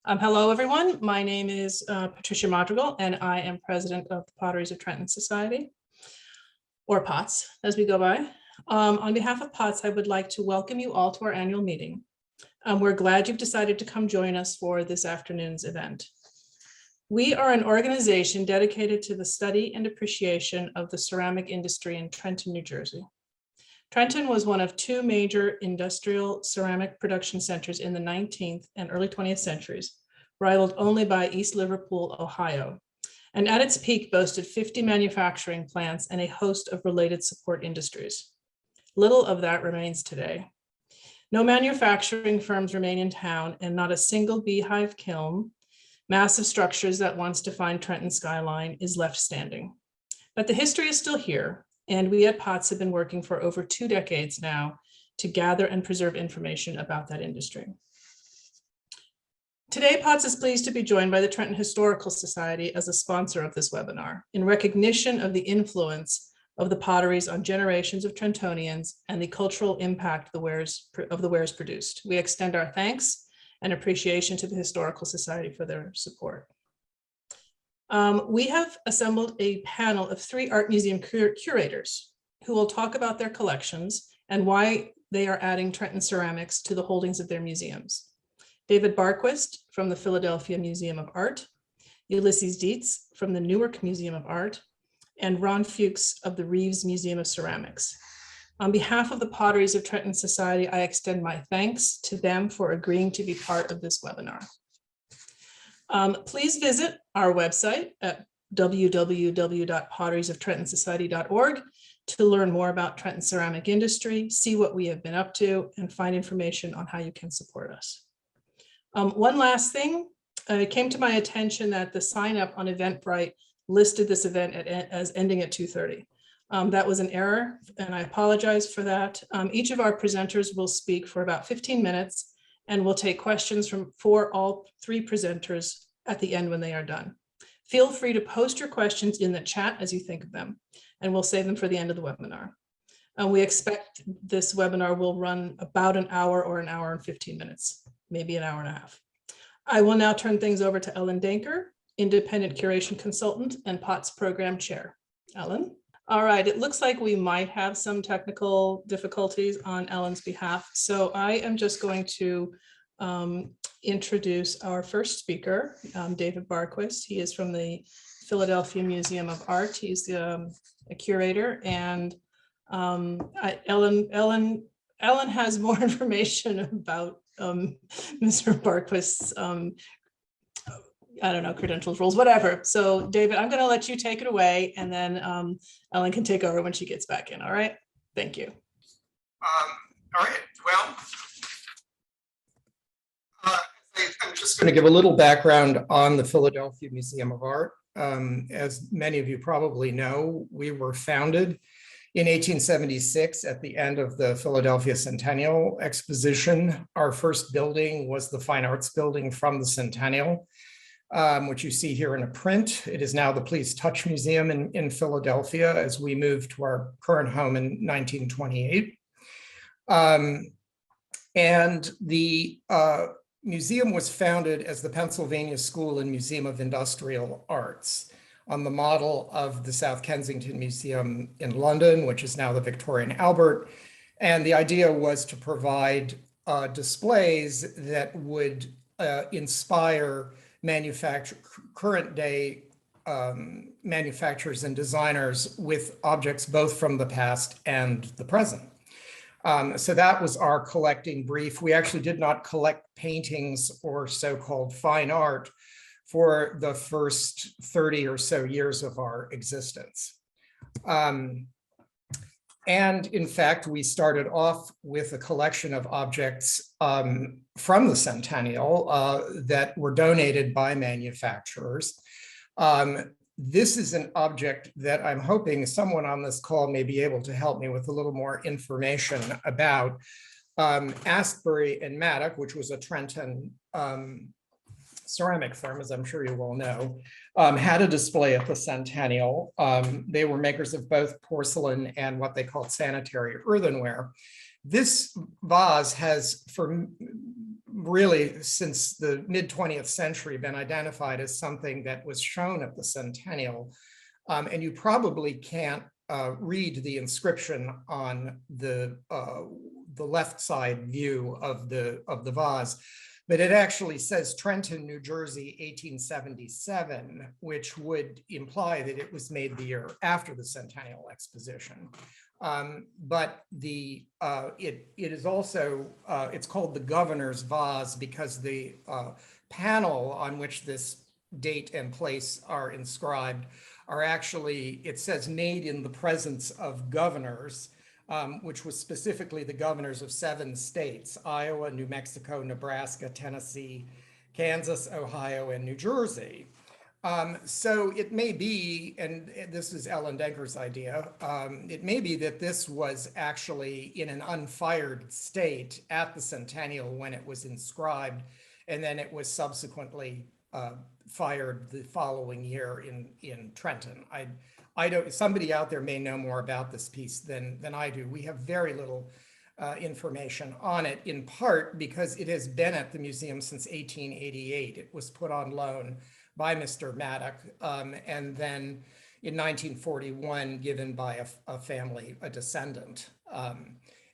Hello, everyone. My name is Patricia Madrigal, and I am president of the Potteries of Trenton Society, or POTS, as we go by. On behalf of POTS, I would like to welcome you all to our annual meeting. We're glad you've decided to come join us for this afternoon's event. We are an organization dedicated to the study and appreciation of the ceramic industry in Trenton, New Jersey. Trenton was one of two major industrial ceramic production centers in the 19th and early 20th centuries, rivaled only by East Liverpool, Ohio, and at its peak boasted 50 manufacturing plants and a host of related support industries. Little of that remains today. No manufacturing firms remain in town, and not a single beehive kiln, massive structures that once defined Trenton's skyline, is left standing. But the history is still here, and we at POTS have been working for over 2 decades now to gather and preserve information about that industry. Today, POTS is pleased to be joined by the Trenton Historical Society as a sponsor of this webinar in recognition of the influence of the potteries on generations of Trentonians and the cultural impact of the wares produced. We extend our thanks and appreciation to the Historical Society for their support. We have assembled a panel of 3 art museum curators who will talk about their collections and why they are adding Trenton ceramics to the holdings of their museums. David Barquist from the Philadelphia Museum of Art, Ulysses Dietz from the Newark Museum of Art, and Ron Fuchs of the Reeves Museum of Ceramics. On behalf of the Potteries of Trenton Society, I extend my thanks to them for agreeing to be part of this webinar. Please visit our website at www.potteriesoftrenton.org to learn more about Trenton ceramic industry, see what we have been up to, and find information on how you can support us. One last thing, it came to my attention that the sign up on Eventbrite listed this event as ending at 2:30. That was an error, and I apologize for that. Each of our presenters will speak for about 15 minutes, and we'll take questions for all 3 presenters at the end when they are done. Feel free to post your questions in the chat as you think of them, and we'll save them for the end of the webinar. We expect this webinar will run about an hour or an hour and 15 minutes, maybe an hour and a half. I will now turn things over to Ellen Denker, Independent Curation Consultant and POTS Program Chair. Ellen? All right, it looks like we might have some technical difficulties on Ellen's behalf. So I am just going to introduce our first speaker, David Barquist. He is from the Philadelphia Museum of Art. He's a curator, and Ellen has more information about Mr. Barquist's I don't know, credentials, roles, whatever. So David, I'm going to let you take it away, and then Ellen can take over when she gets back in. All right. Thank you. All right. Well, I'm just going to give a little background on the Philadelphia Museum of Art. As many of you probably know, we were founded in 1876 at the end of the Philadelphia Centennial Exposition. Our first building was the Fine Arts Building from the Centennial, which you see here in a print. It is now the Please Touch Museum in Philadelphia as we moved to our current home in 1928. And the museum was founded as the Pennsylvania School and Museum of Industrial Arts on the model of the South Kensington Museum in London, which is now the Victoria and Albert. And the idea was to provide displays that would inspire current day manufacturers and designers with objects both from the past and the present. So that was our collecting brief. We actually did not collect paintings or so-called fine art for the first 30 or so years of our existence. And in fact, we started off with a collection of objects from the Centennial that were donated by manufacturers. This is an object that I'm hoping someone on this call may be able to help me with a little more information about. Astbury and Maddock, which was a Trenton ceramic firm, as I'm sure you all know, had a display at the Centennial. They were makers of both porcelain and what they called sanitary earthenware. This vase has, for really since the mid-20th century been identified as something that was shown at the Centennial. And you probably can't read the inscription on the left side view of the vase, but it actually says Trenton, New Jersey, 1877, which would imply that it was made the year after the Centennial Exposition. But it is also, it's called the governor's vase because the panel on which this date and place are inscribed are actually, it says made in the presence of governors, which was specifically the governors of 7 states, Iowa, New Mexico, Nebraska, Tennessee, Kansas, Ohio, and New Jersey. So it may be, and this is Ellen Denker's idea, it may be that this was actually in an unfired state at the Centennial when it was inscribed, and then it was subsequently fired the following year in Trenton. I don't, somebody out there may know more about this piece than I do. We have very little information on it, in part because it has been at the museum since 1888. It was put on loan by Mr. Maddock, and then in 1941 given by a family, a descendant.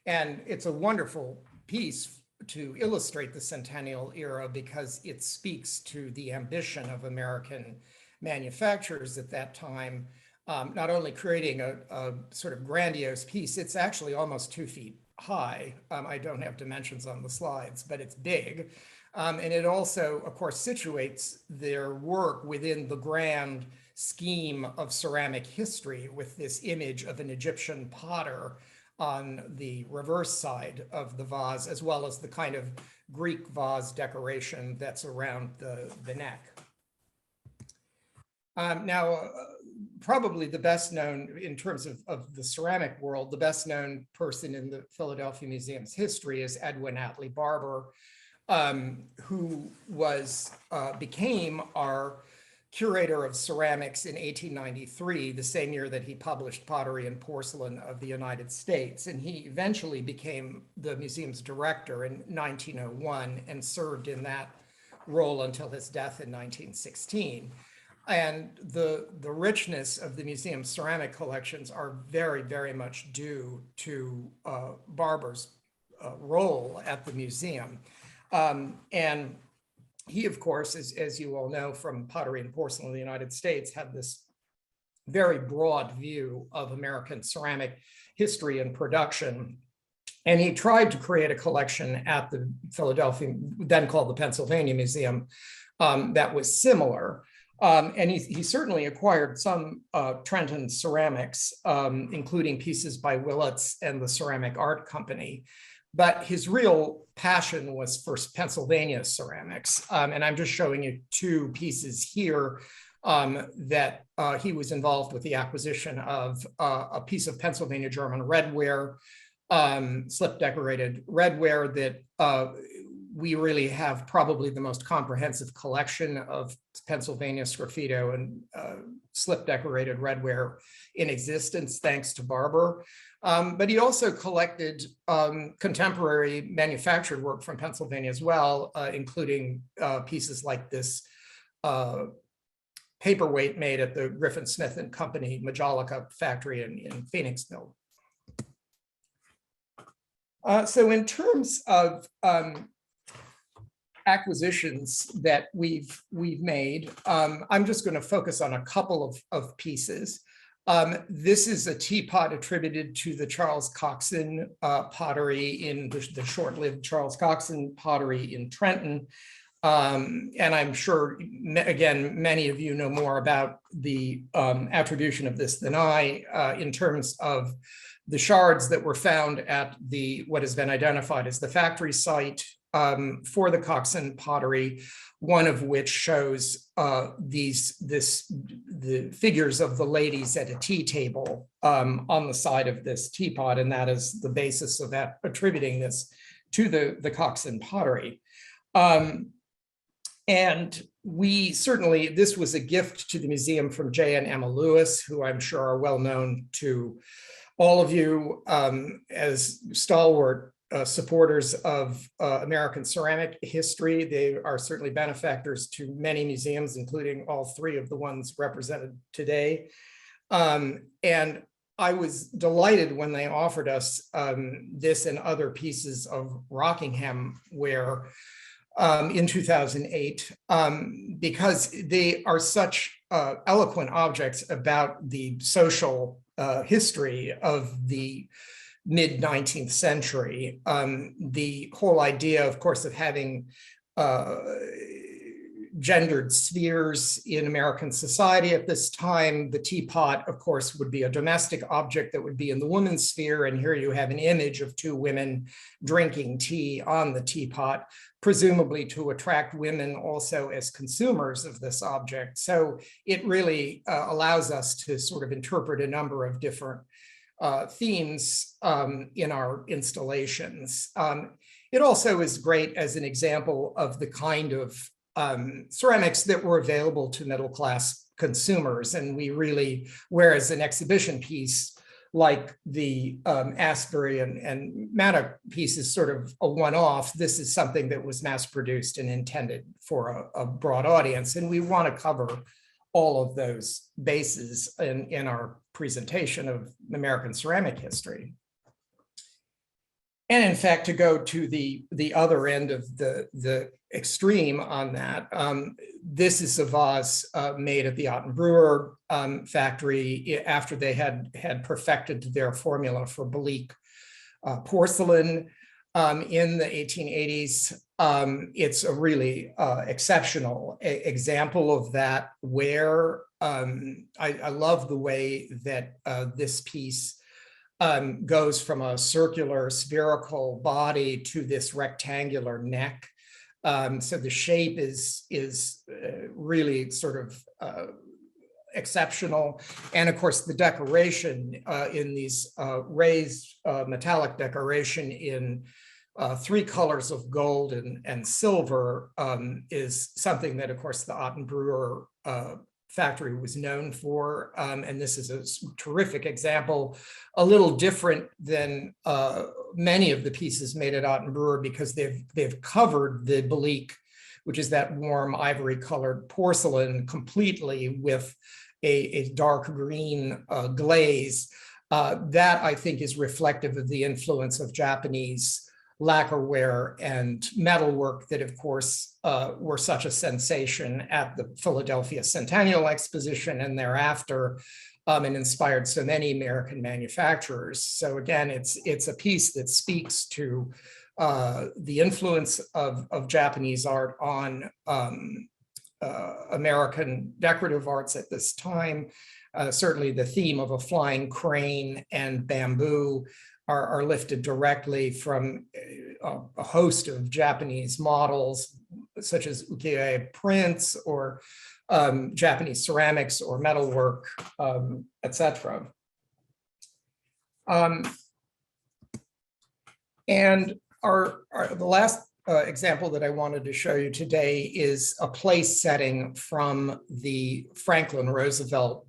And it's a wonderful piece to illustrate the Centennial era because it speaks to the ambition of American manufacturers at that time, not only creating a sort of grandiose piece, it's actually almost 2 feet high. I don't have dimensions on the slides, but it's big. And it also, of course, situates their work within the grand scheme of ceramic history with this image of an Egyptian potter on the reverse side of the vase, as well as the kind of Greek vase decoration that's around the neck. Now, probably the best known in terms of the ceramic world, the best known person in the Philadelphia Museum's history is Edwin Atlee Barber, who became our curator of ceramics in 1893, the same year that he published Pottery and Porcelain of the United States. And he eventually became the museum's director in 1901 and served in that role until his death in 1916. And the richness of the museum's ceramic collections are very, very much due to Barber's role at the museum. And he, of course, as you all know from Pottery and Porcelain of the United States, had this very broad view of American ceramic history and production. And he tried to create a collection at the Philadelphia, then called the Pennsylvania Museum, that was similar. And he certainly acquired some Trenton ceramics, including pieces by Willits and the Ceramic Art Company. But his real passion was for Pennsylvania ceramics. And I'm just showing you 2 pieces here that he was involved with the acquisition of a piece of Pennsylvania German redware, slip decorated redware that we really have probably the most comprehensive collection of Pennsylvania sgraffito and slip decorated redware in existence, thanks to Barber. But he also collected contemporary manufactured work from Pennsylvania as well, including pieces like this paperweight made at the Griffin Smith and Company Majolica factory in Phoenixville. So in terms of acquisitions that we've made, I'm just going to focus on a couple of pieces. This is a teapot attributed to the Charles Coxon pottery in the short-lived Charles Coxon pottery in Trenton. And I'm sure, again, many of you know more about the attribution of this than I, in terms of the shards that were found at what has been identified as the factory site for the Coxon pottery, one of which shows the figures of the ladies at a tea table on the side of this teapot, and that is the basis of that, attributing this to the Coxon pottery. And we certainly, this was a gift to the museum from J. and Emma Lewis, who I'm sure are well known to all of you as stalwart supporters of American ceramic history. They are certainly benefactors to many museums, including all three of the ones represented today. And I was delighted when they offered us this and other pieces of Rockingham ware in 2008, because they are such eloquent objects about the social history of the mid-19th century. The whole idea, of course, of having gendered spheres in American society at this time. The teapot, of course, would be a domestic object that would be in the woman's sphere. And here you have an image of two women drinking tea on the teapot, presumably to attract women also as consumers of this object. So it really allows us to sort of interpret a number of different themes in our installations. It also is great as an example of the kind of ceramics that were available to middle-class consumers. And we really, whereas an exhibition piece like the Asbury and Maddox piece is sort of a one-off, this is something that was mass-produced and intended for a broad audience. And we want to cover all of those bases in our presentation of American ceramic history. And in fact, to go to the other end of the extreme on that, this is a vase made at the Ottenbrewer factory after they had perfected their formula for Belleek porcelain in the 1880s. It's a really exceptional example of that, where I love the way that this piece goes from a circular spherical body to this rectangular neck. So the shape is really sort of exceptional. And of course, the decoration in these raised metallic decoration in three colors of gold and silver is something that, of course, the Ottenbrewer factory was known for. And this is a terrific example, a little different than many of the pieces made at Ottenbrewer, because they've covered the Belleek, which is that warm ivory colored porcelain, completely with a dark green glaze. That, I think, is reflective of the influence of Japanese lacquerware and metalwork that, of course, were such a sensation at the Philadelphia Centennial Exposition and thereafter, and inspired so many American manufacturers. So again, it's a piece that speaks to the influence of Japanese art on American decorative arts at this time. Certainly the theme of a flying crane and bamboo are lifted directly from a host of Japanese models, such as ukiyo-e prints or Japanese ceramics or metalwork, etc. And the last example that I wanted to show you today is a place setting from the Franklin Roosevelt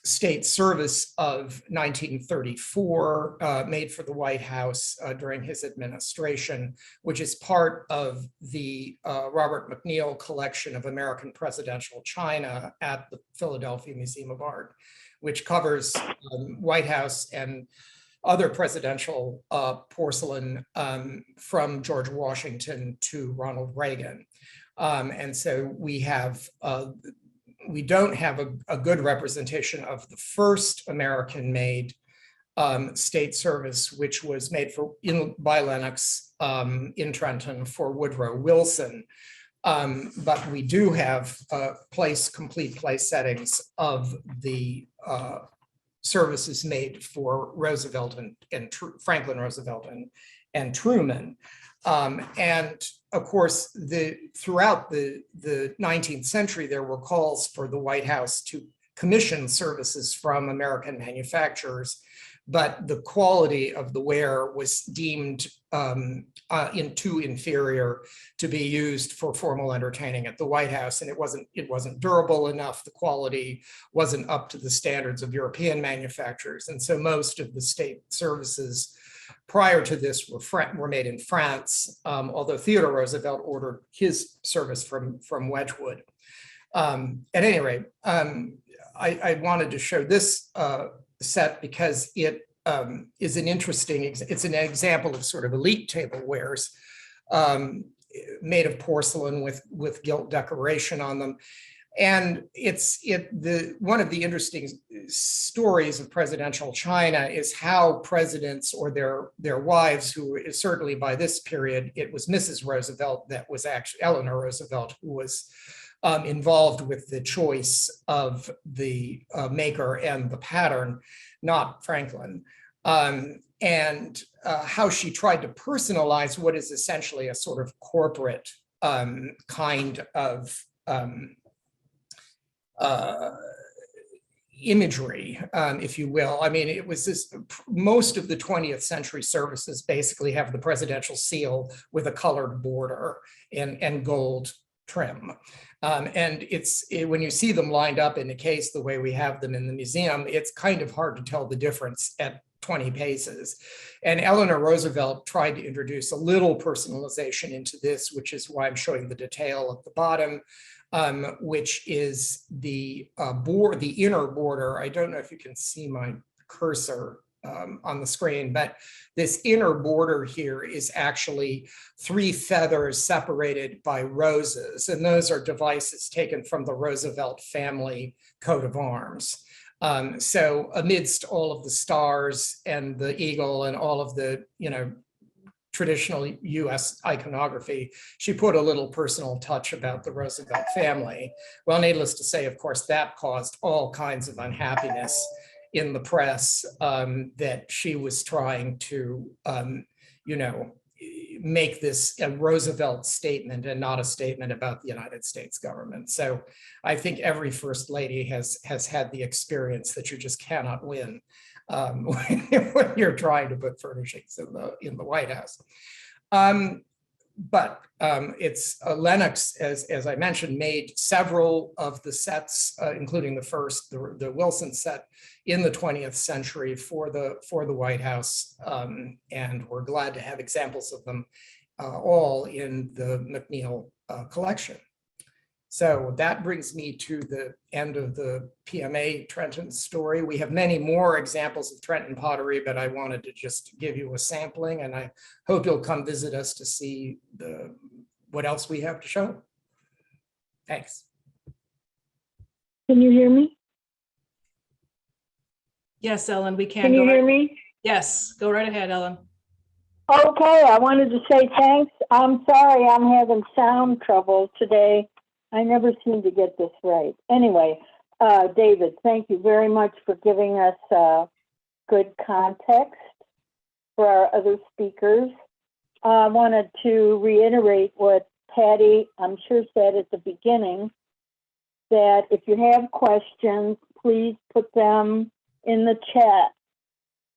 State Service of 1934, made for the White House during his administration, which is part of the Robert McNeill collection of American presidential china at the Philadelphia Museum of Art, which covers White House and other presidential porcelain from George Washington to Ronald Reagan. And so we don't have a good representation of the first American-made state service, which was made by Lenox in Trenton for Woodrow Wilson. But we do have complete place settings of the services made for Roosevelt and Franklin Roosevelt and Truman. And of course, throughout the 19th century, there were calls for the White House to commission services from American manufacturers, but the quality of the ware was deemed too inferior to be used for formal entertaining at the White House, and it wasn't durable enough. The quality wasn't up to the standards of European manufacturers, and so most of the state services prior to this were made in France, although Theodore Roosevelt ordered his service from Wedgwood. At any rate, I wanted to show this set because it is an interesting, it's an example of sort of elite tablewares made of porcelain with gilt decoration on them. And one of the interesting stories of presidential China is how presidents or their wives, who is certainly by this period, it was Mrs. Roosevelt that was actually Eleanor Roosevelt, who was involved with the choice of the maker and the pattern, not Franklin. And how she tried to personalize what is essentially a sort of corporate kind of imagery, if you will. I mean, it was this, most of the 20th century services basically have the presidential seal with a colored border and gold trim. And when you see them lined up in a case the way we have them in the museum, it's kind of hard to tell the difference at 20 paces. And Eleanor Roosevelt tried to introduce a little personalization into this, which is why I'm showing the detail at the bottom, which is the inner border. I don't know if you can see my cursor on the screen, but this inner border here is actually 3 feathers separated by roses. And those are devices taken from the Roosevelt family coat of arms. So amidst all of the stars and the eagle and all of the, traditional US iconography, she put a little personal touch about the Roosevelt family. Well, needless to say, of course, that caused all kinds of unhappiness in the press, that she was trying to, make this a Roosevelt statement and not a statement about the United States government. So I think every first lady has had the experience that you just cannot win when you're trying to put furnishings in the White House. But it's Lenox, as I mentioned, made several of the sets, including the first, the Wilson set in the 20th century for the White House, and we're glad to have examples of them all in the McNeil collection. So that brings me to the end of the PMA Trenton story. We have many more examples of Trenton pottery, but I wanted to just give you a sampling, and I hope you'll come visit us to see what else we have to show. Thanks. Can you hear me? Yes, Ellen, we can. Can you hear me? Yes, go right ahead, Ellen. Okay, I wanted to say thanks. I'm sorry I'm having sound trouble today. I never seem to get this right. Anyway, David, thank you very much for giving us good context for our other speakers. I wanted to reiterate what Patty, I'm sure, said at the beginning, that if you have questions, please put them in the chat,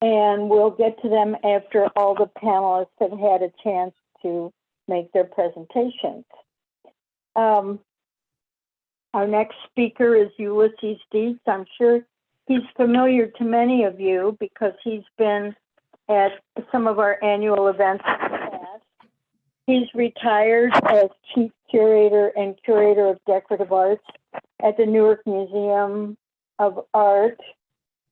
and we'll get to them after all the panelists have had a chance to make their presentations. Our next speaker is Ulysses Dietz. I'm sure he's familiar to many of you because he's been at some of our annual events in the past. He's retired as Chief Curator and Curator of Decorative Arts at the Newark Museum of Art,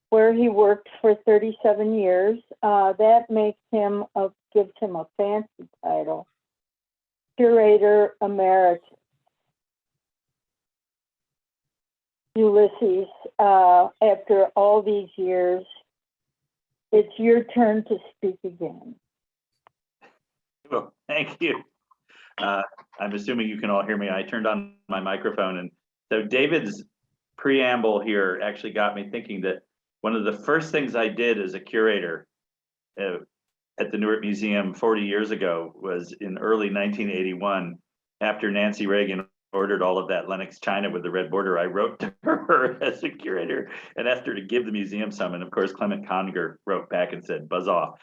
where he worked for 37 years. That makes him, gives him a fancy title, Curator Emeritus. Ulysses, after all these years, it's your turn to speak again. Well, thank you. I'm assuming you can all hear me. I turned on my microphone, and so David's preamble here actually got me thinking that one of the first things I did as a curator at the Newark Museum 40 years ago was in early 1981, after Nancy Reagan ordered all of that Lenox china with the red border. I wrote to her as a curator and asked her to give the museum some. And of course, Clement Conger wrote back and said, buzz off.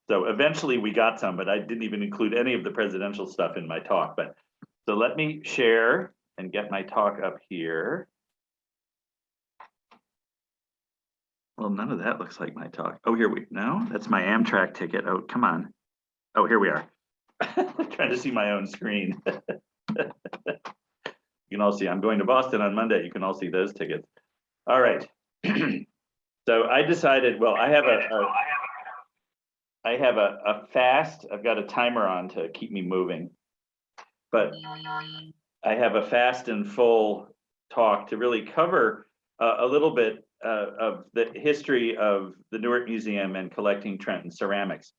So eventually we got some, but I didn't even include any of the presidential stuff in my talk. But so let me share and get my talk up here. Well, none of that looks like my talk. Oh, no, that's my Amtrak ticket. Oh, come on. Oh, here we are. Trying to see my own screen. You can all see, I'm going to Boston on Monday. You can all see those tickets. All right. So I decided, well, I have a fast, I've got a timer on to keep me moving, but I have a fast and full talk to really cover a little bit of the history of the Newark Museum and collecting Trenton ceramics.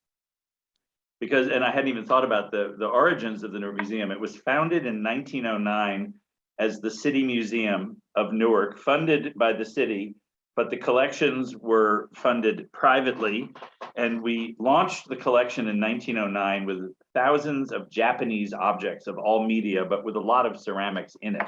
Because, and I hadn't even thought about the origins of the Newark Museum. It was founded in 1909 as the City Museum of Newark, funded by the city, but the collections were funded privately. And we launched the collection in 1909 with thousands of Japanese objects of all media, but with a lot of ceramics in it.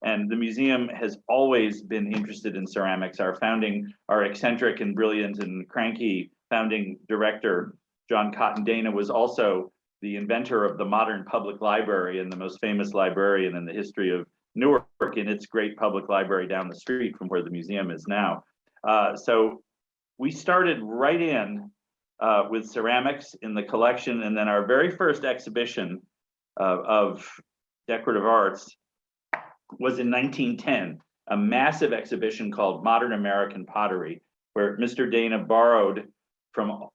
And the museum has always been interested in ceramics. Our eccentric and brilliant and cranky founding director, John Cotton Dana, was also the inventor of the modern public library and the most famous librarian in the history of Newark, in its great public library down the street from where the museum is now. So we started right in with ceramics in the collection, and then our very first exhibition of decorative arts was in 1910, a massive exhibition called Modern American Pottery, where Mr. Dana borrowed from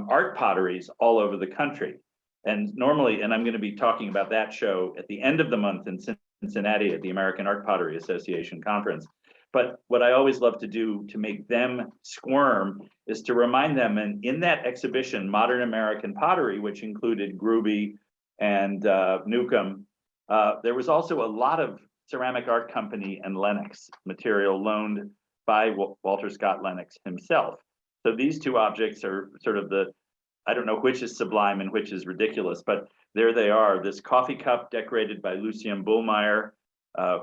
art potteries all over the country. And normally, and I'm going to be talking about that show at the end of the month in Cincinnati at the American Art Pottery Association conference. But what I always love to do to make them squirm is to remind them, and in that exhibition, Modern American Pottery, which included Gruby and Newcomb, there was also a lot of ceramic art company and Lenox material loaned by Walter Scott Lenox himself. So these two objects are sort of I don't know which is sublime and which is ridiculous, but there they are. This coffee cup decorated by Lucien Bullmeyer,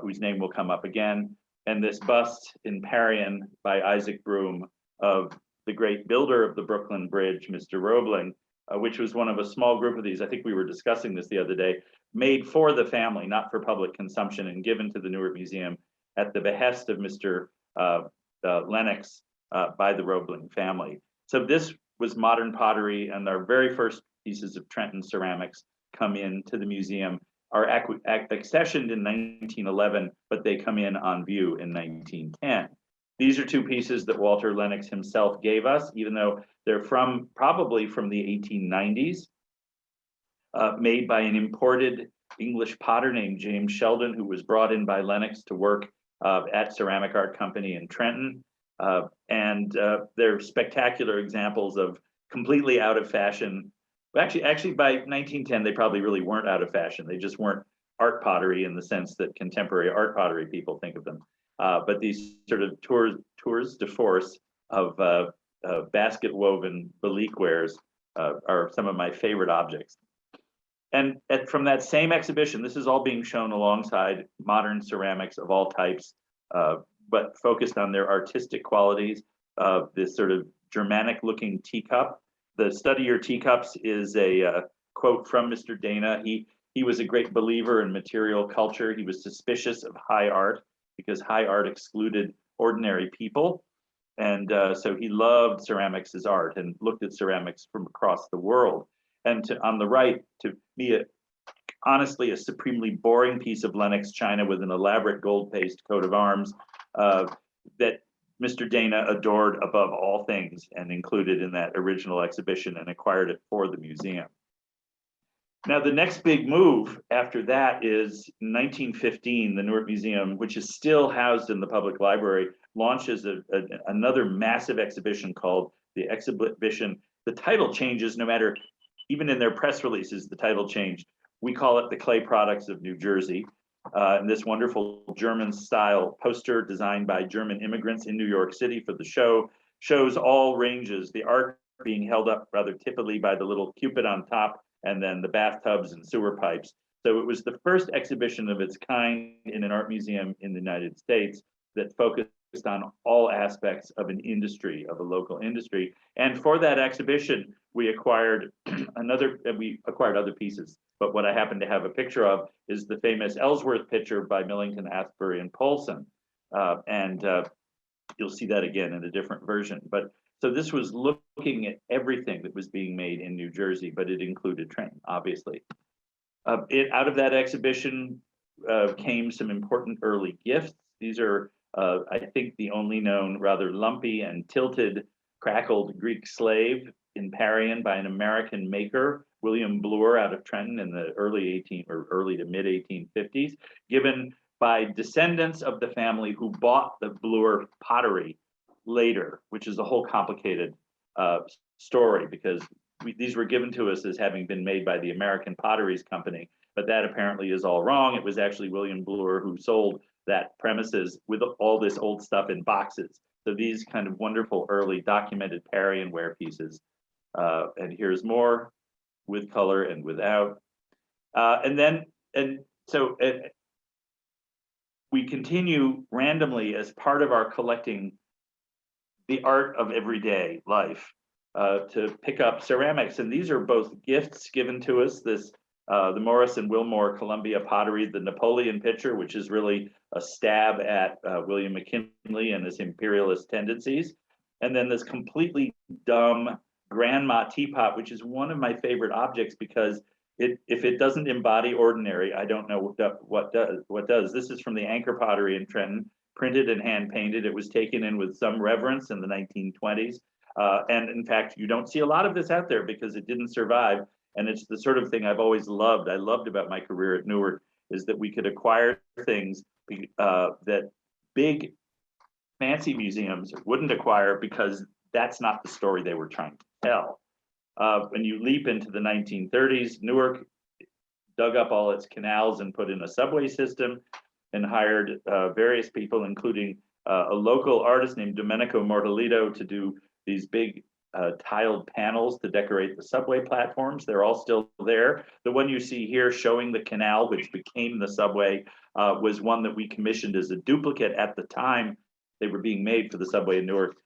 whose name will come up again, and this bust in Parian by Isaac Broom of the great builder of the Brooklyn Bridge, Mr. Roebling, which was one of a small group of these. I think we were discussing this the other day, made for the family, not for public consumption, and given to the Newark Museum at the behest of Mr. Lenox by the Roebling family. So this was modern pottery, and our very first pieces of Trenton ceramics come into the museum, are accessioned in 1911, but they come in on view in 1910. These are two pieces that Walter Lenox himself gave us, even though they're probably from the 1890s, made by an imported English potter named James Sheldon, who was brought in by Lenox to work at Ceramic Art Company in Trenton. And they're spectacular examples of completely out of fashion. Actually, by 1910, they probably really weren't out of fashion. They just weren't art pottery in the sense that contemporary art pottery people think of them. But these sort of tours de force of basket woven balik wares are some of my favorite objects. And from that same exhibition, this is all being shown alongside modern ceramics of all types, but focused on their artistic qualities. This sort of Germanic-looking teacup. The Study Your Teacups is a quote from Mr. Dana. He was a great believer in material culture. He was suspicious of high art because high art excluded ordinary people. And so he loved ceramics as art and looked at ceramics from across the world. And on the right, to me, honestly, a supremely boring piece of Lenox china with an elaborate gold paste coat of arms that Mr. Dana adored above all things and included in that original exhibition and acquired it for the museum. Now, the next big move after that is 1915, the Newark Museum, which is still housed in the public library, launches another massive exhibition called the exhibition. The title changes no matter, even in their press releases, the title changed. We call it the Clay Products of New Jersey. And this wonderful German style poster designed by German immigrants in New York City for the show shows all ranges, the art being held up rather typically by the little Cupid on top, and then the bathtubs and sewer pipes. So it was the first exhibition of its kind in an art museum in the United States that focused on all aspects of an industry, of a local industry. And for that exhibition, we acquired other pieces. But what I happen to have a picture of is the famous Ellsworth picture by Millington, Asbury, and Poulsen. you'll see that again in a different version. But so this was looking at everything that was being made in New Jersey, but it included Trenton, obviously. Out of that exhibition came some important early gifts. These are, I think, the only known rather lumpy and tilted crackled Greek slave in Parian by an American maker, William Bloor, out of Trenton in the early to mid 1850s, given by descendants of the family who bought the Bloor pottery later, which is a whole complicated story, because these were given to us as having been made by the American Potteries Company, but that apparently is all wrong. It was actually William Bloor who sold that premises with all this old stuff in boxes. So these kind of wonderful early documented Parian ware pieces. And here's more with color and without. So we continue randomly as part of our collecting the art of everyday life to pick up ceramics. And these are both gifts given to us. This the Morris and Wilmore Columbia pottery, the Napoleon pitcher, which is really a stab at William McKinley and his imperialist tendencies. And then this completely dumb grandma teapot, which is one of my favorite objects because if it doesn't embody ordinary, I don't know what does. This is from the Anchor Pottery in Trenton, printed and hand painted. It was taken in with some reverence in the 1920s. And in fact, you don't see a lot of this out there because it didn't survive. And it's the sort of thing I've always loved. I loved about my career at Newark is that we could acquire things that big fancy museums wouldn't acquire because that's not the story they were trying to tell. When you leap into the 1930s, Newark dug up all its canals and put in a subway system and hired various people, including a local artist named Domenico Mortolito, to do these big tiled panels to decorate the subway platforms. They're all still there. The one you see here showing the canal, which became the subway, was one that we commissioned as a duplicate at the time they were being made for the subway in Newark,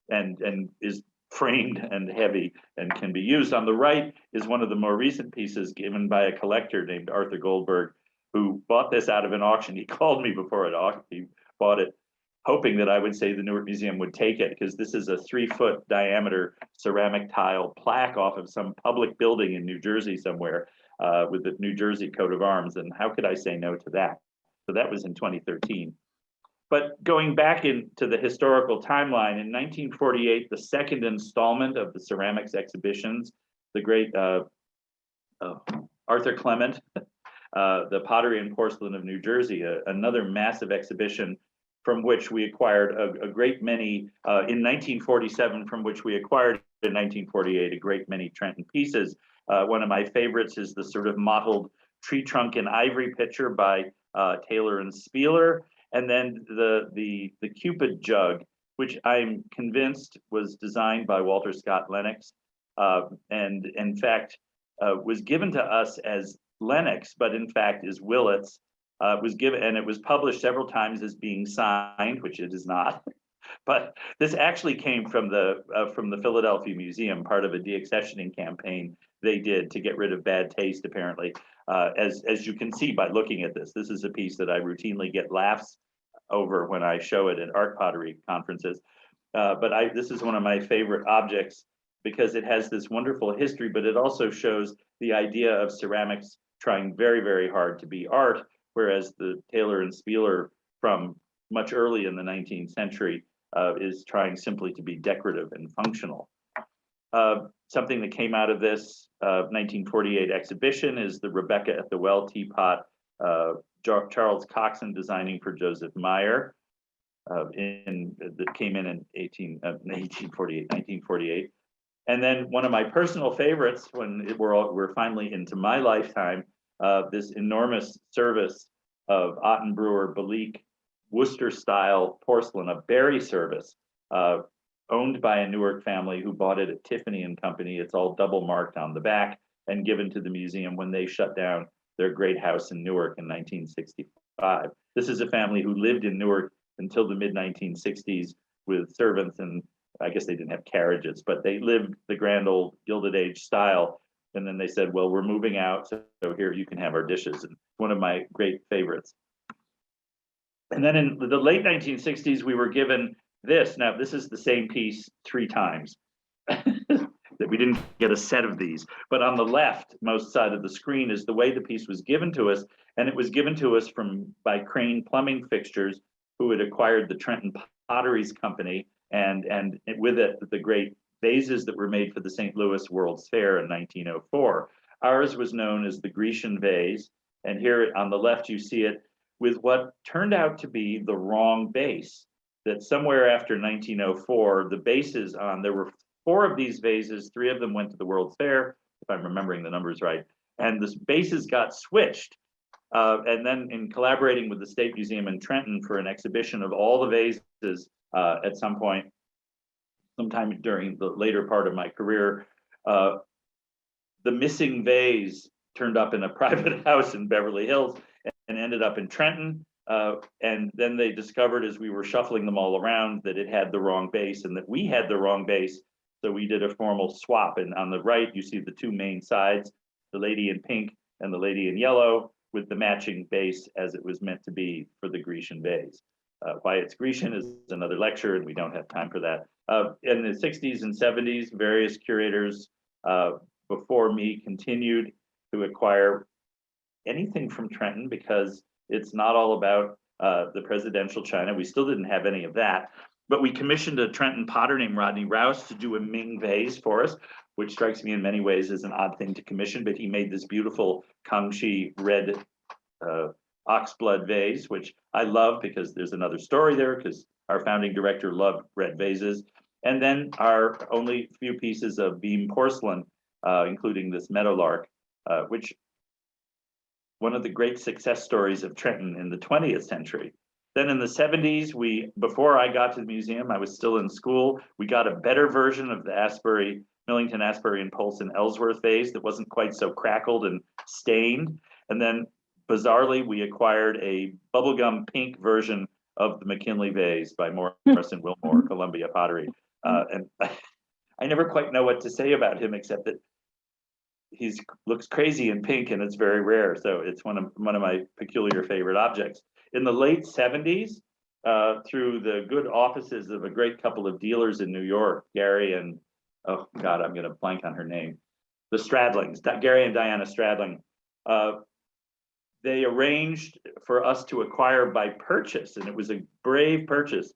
and is framed and heavy and can be used. On the right is one of the more recent pieces given by a collector named Arthur Goldberg, who bought this out of an auction. He called me before he bought it, hoping that I would say the Newark Museum would take it, because this is a 3-foot diameter ceramic tile plaque off of some public building in New Jersey somewhere with the New Jersey coat of arms. And how could I say no to that? So that was in 2013. But going back into the historical timeline, in 1948, the second installment of the ceramics exhibitions, the great Arthur Clement, the Pottery and Porcelain of New Jersey, another massive exhibition from which we acquired a great many, in 1947, from which we acquired in 1948, a great many Trenton pieces. One of my favorites is the sort of mottled tree trunk and ivory pitcher by Taylor and Spieler. And then the Cupid jug, which I'm convinced was designed by Walter Scott Lennox, and in fact was given to us as Lennox, but in fact is Willits. Was given, and it was published several times as being signed, which it is not. But this actually came from the Philadelphia Museum, part of a deaccessioning campaign they did to get rid of bad taste, apparently. As you can see by looking at this is a piece that I routinely get laughs over when I show it at art pottery conferences. But this is one of my favorite objects because it has this wonderful history, but it also shows the idea of ceramics trying very, very hard to be art, whereas the Taylor and Spieler from much early in the 19th century is trying simply to be decorative and functional. Something that came out of this 1948 exhibition is the Rebecca at the Well teapot, Charles Coxon designing for Joseph Meyer, that came in 1948. And then one of my personal favorites, when we're finally into my lifetime, this enormous service of Ottenbrewer Belique Worcester style porcelain, a Berry service, owned by a Newark family who bought it at Tiffany and Company. It's all double marked on the back and given to the museum when they shut down their great house in Newark in 1965. This is a family who lived in Newark until the mid 1960s with servants, and I guess they didn't have carriages, but they lived the grand old Gilded Age style. And then they said, well, we're moving out, so here you can have our dishes. And one of my great favorites. And then in the late 1960s, we were given Now this is the same piece 3 times. That we didn't get a set of these, but on the left most side of the screen is the way the piece was given to us, and it was given to us by Crane Plumbing Fixtures, who had acquired the Trenton Potteries Company, and with it the great vases that were made for the St. Louis World's Fair in 1904. Ours was known as the Grecian vase, and here on the left you see it with what turned out to be the wrong base. That somewhere after 1904, the bases there were 4 of these vases, 3 of them went to the World's Fair, if I'm remembering the numbers right, and the bases got switched. And then in collaborating with the State Museum in Trenton for an exhibition of all the vases at some point, sometime during the later part of my career, the missing vase turned up in a private house in Beverly Hills and ended up in Trenton. And then they discovered as we were shuffling them all around that it had the wrong base and that we had the wrong base. So we did a formal swap. And on the right, you see the 2 main sides, the lady in pink and the lady in yellow, with the matching base as it was meant to be for the Grecian vase. Why it's Grecian is another lecture, and we don't have time for that. In the 60s and 70s, various curators before me continued to acquire anything from Trenton, because it's not all about the presidential china. We still didn't have any of that, but we commissioned a Trenton potter named Rodney Rouse to do a Ming vase for us, which strikes me in many ways as an odd thing to commission, but he made this beautiful Kangxi red oxblood vase, which I love because there's another story there, because our founding director loved red vases. And then our only few pieces of beam porcelain, including this meadowlark, which one of the great success stories of Trenton in the 20th century. Then in the 70s, before I got to the museum, I was still in school, we got a better version of the Millington, Asbury, and Polson Ellsworth vase that wasn't quite so crackled and stained. And then bizarrely, we acquired a bubblegum pink version of the McKinley vase by Morris and Wilmore, Columbia Pottery. And I never quite know what to say about him, except that he looks crazy in pink and it's very rare. So it's one of my peculiar favorite objects. In the late 70s, through the good offices of a great couple of dealers in New York, Gary and, oh God, I'm going to blank on her name, the Stradlings, Gary and Diana Stradling, they arranged for us to acquire by purchase, and it was a brave purchase,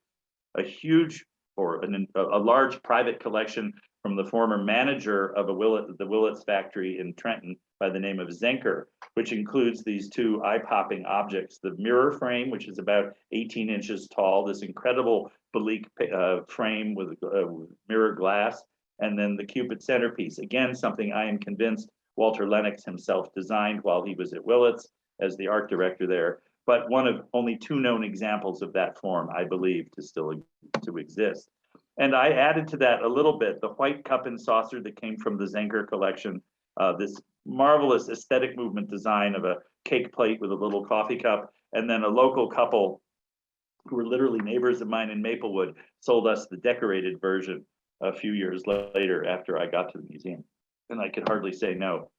a huge or a large private collection from the former manager of the Willits factory in Trenton by the name of Denker, which includes these 2 eye-popping objects: the mirror frame, which is about 18 inches tall, this incredible Belique frame with mirror glass, and then the Cupid centerpiece. Again, something I am convinced Walter Lennox himself designed while he was at Willits as the art director there, but one of only 2 known examples of that form, I believe, to exist. And I added to that a little bit the white cup and saucer that came from the Denker collection, this marvelous aesthetic movement design of a cake plate with a little coffee cup, and then a local couple who were literally neighbors of mine in Maplewood sold us the decorated version a few years later after I got to the museum, and I could hardly say no.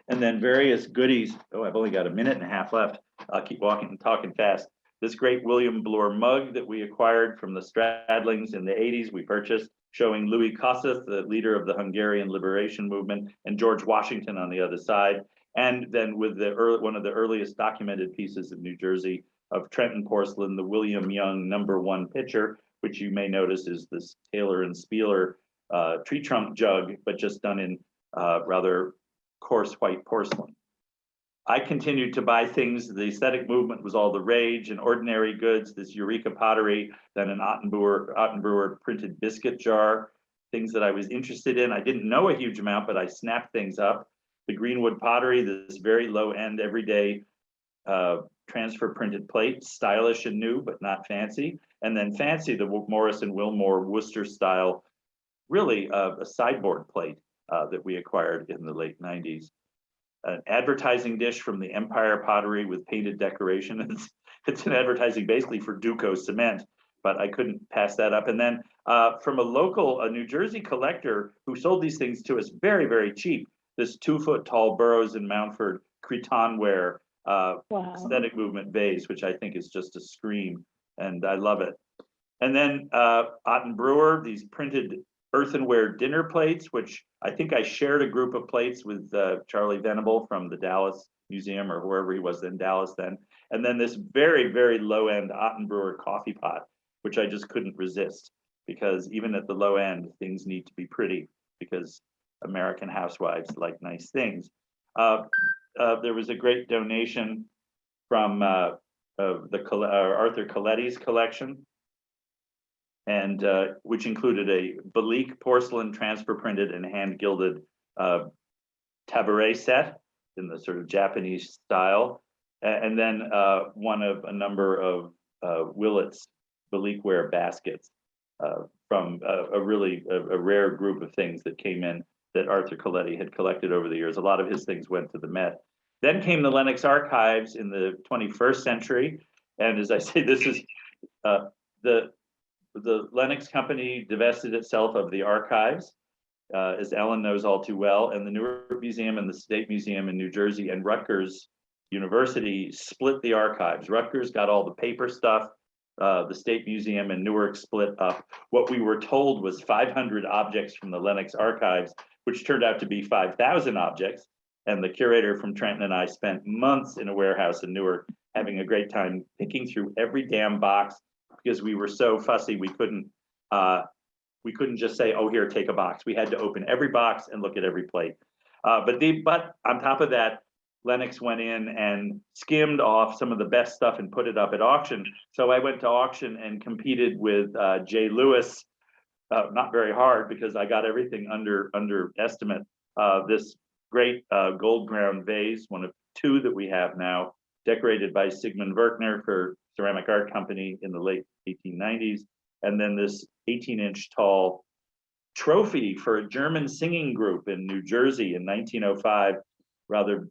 And then various goodies. Oh, I've only got a minute and a half left. I'll keep walking and talking fast. This great William Bloor mug that we acquired from the Stradlings in the 80s, we purchased, showing Louis Kossuth, the leader of the Hungarian liberation movement, and George Washington on the other side. And then with one of the earliest documented pieces of New Jersey of Trenton porcelain, the William Young #1 pitcher, which you may notice is this Taylor and Spieler tree trunk jug, but just done in rather coarse white porcelain. I continued to buy things. The aesthetic movement was all the rage, and ordinary goods, this Eureka pottery, then an Ottenbrewer printed biscuit jar, things that I was interested in. I didn't know a huge amount, but I snapped things up. The Greenwood pottery, this very low end, everyday transfer printed plate, stylish and new, but not fancy. And then fancy, the Morris and Wilmore Worcester style, really a sideboard plate that we acquired in the late 90s. An advertising dish from the Empire Pottery with painted decoration. It's an advertising basically for Duco cement, but I couldn't pass that up. And then from a New Jersey collector who sold these things to us very, very cheap, this 2-foot tall Burroughs and Mountford cretonware aesthetic movement vase, which I think is just a scream, and I love it. And then Otten Brewer, these printed earthenware dinner plates, which I think I shared a group of plates with Charlie Venable from the Dallas Museum or wherever he was in Dallas then. And then this very, very low end Otten Brewer coffee pot, which I just couldn't resist because even at the low end, things need to be pretty because American housewives like nice things. There was a great donation from Arthur Coletti's collection, and which included a Balik porcelain transfer printed and hand gilded tabouret set in the sort of Japanese style, and then one of a number of Willits Balikware baskets from a rare group of things that came in that Arthur Coletti had collected over the years. A lot of his things went to the Met. Then came the Lenox Archives in the 21st century, and as I say, this is the Lenox Company divested itself of the archives, as Ellen knows all too well, and the Newark Museum and the State Museum in New Jersey and Rutgers University split the archives. Rutgers got all the paper stuff. The State Museum in Newark split up. What we were told was 500 objects from the Lenox Archives, which turned out to be 5,000 objects. And the curator from Trenton and I spent months in a warehouse in Newark having a great time picking through every damn box because we were so fussy we couldn't just say, oh, here, take a box. We had to open every box and look at every plate. But on top of that, Lenox went in and skimmed off some of the best stuff and put it up at auction. So I went to auction and competed with Jay Lewis, not very hard because I got everything under estimate. This great gold ground vase, one of two that we have now, decorated by Sigmund Werkner for Ceramic Art Company in the late 1890s. And then this 18-inch tall trophy for a German singing group in New Jersey in 1905, rather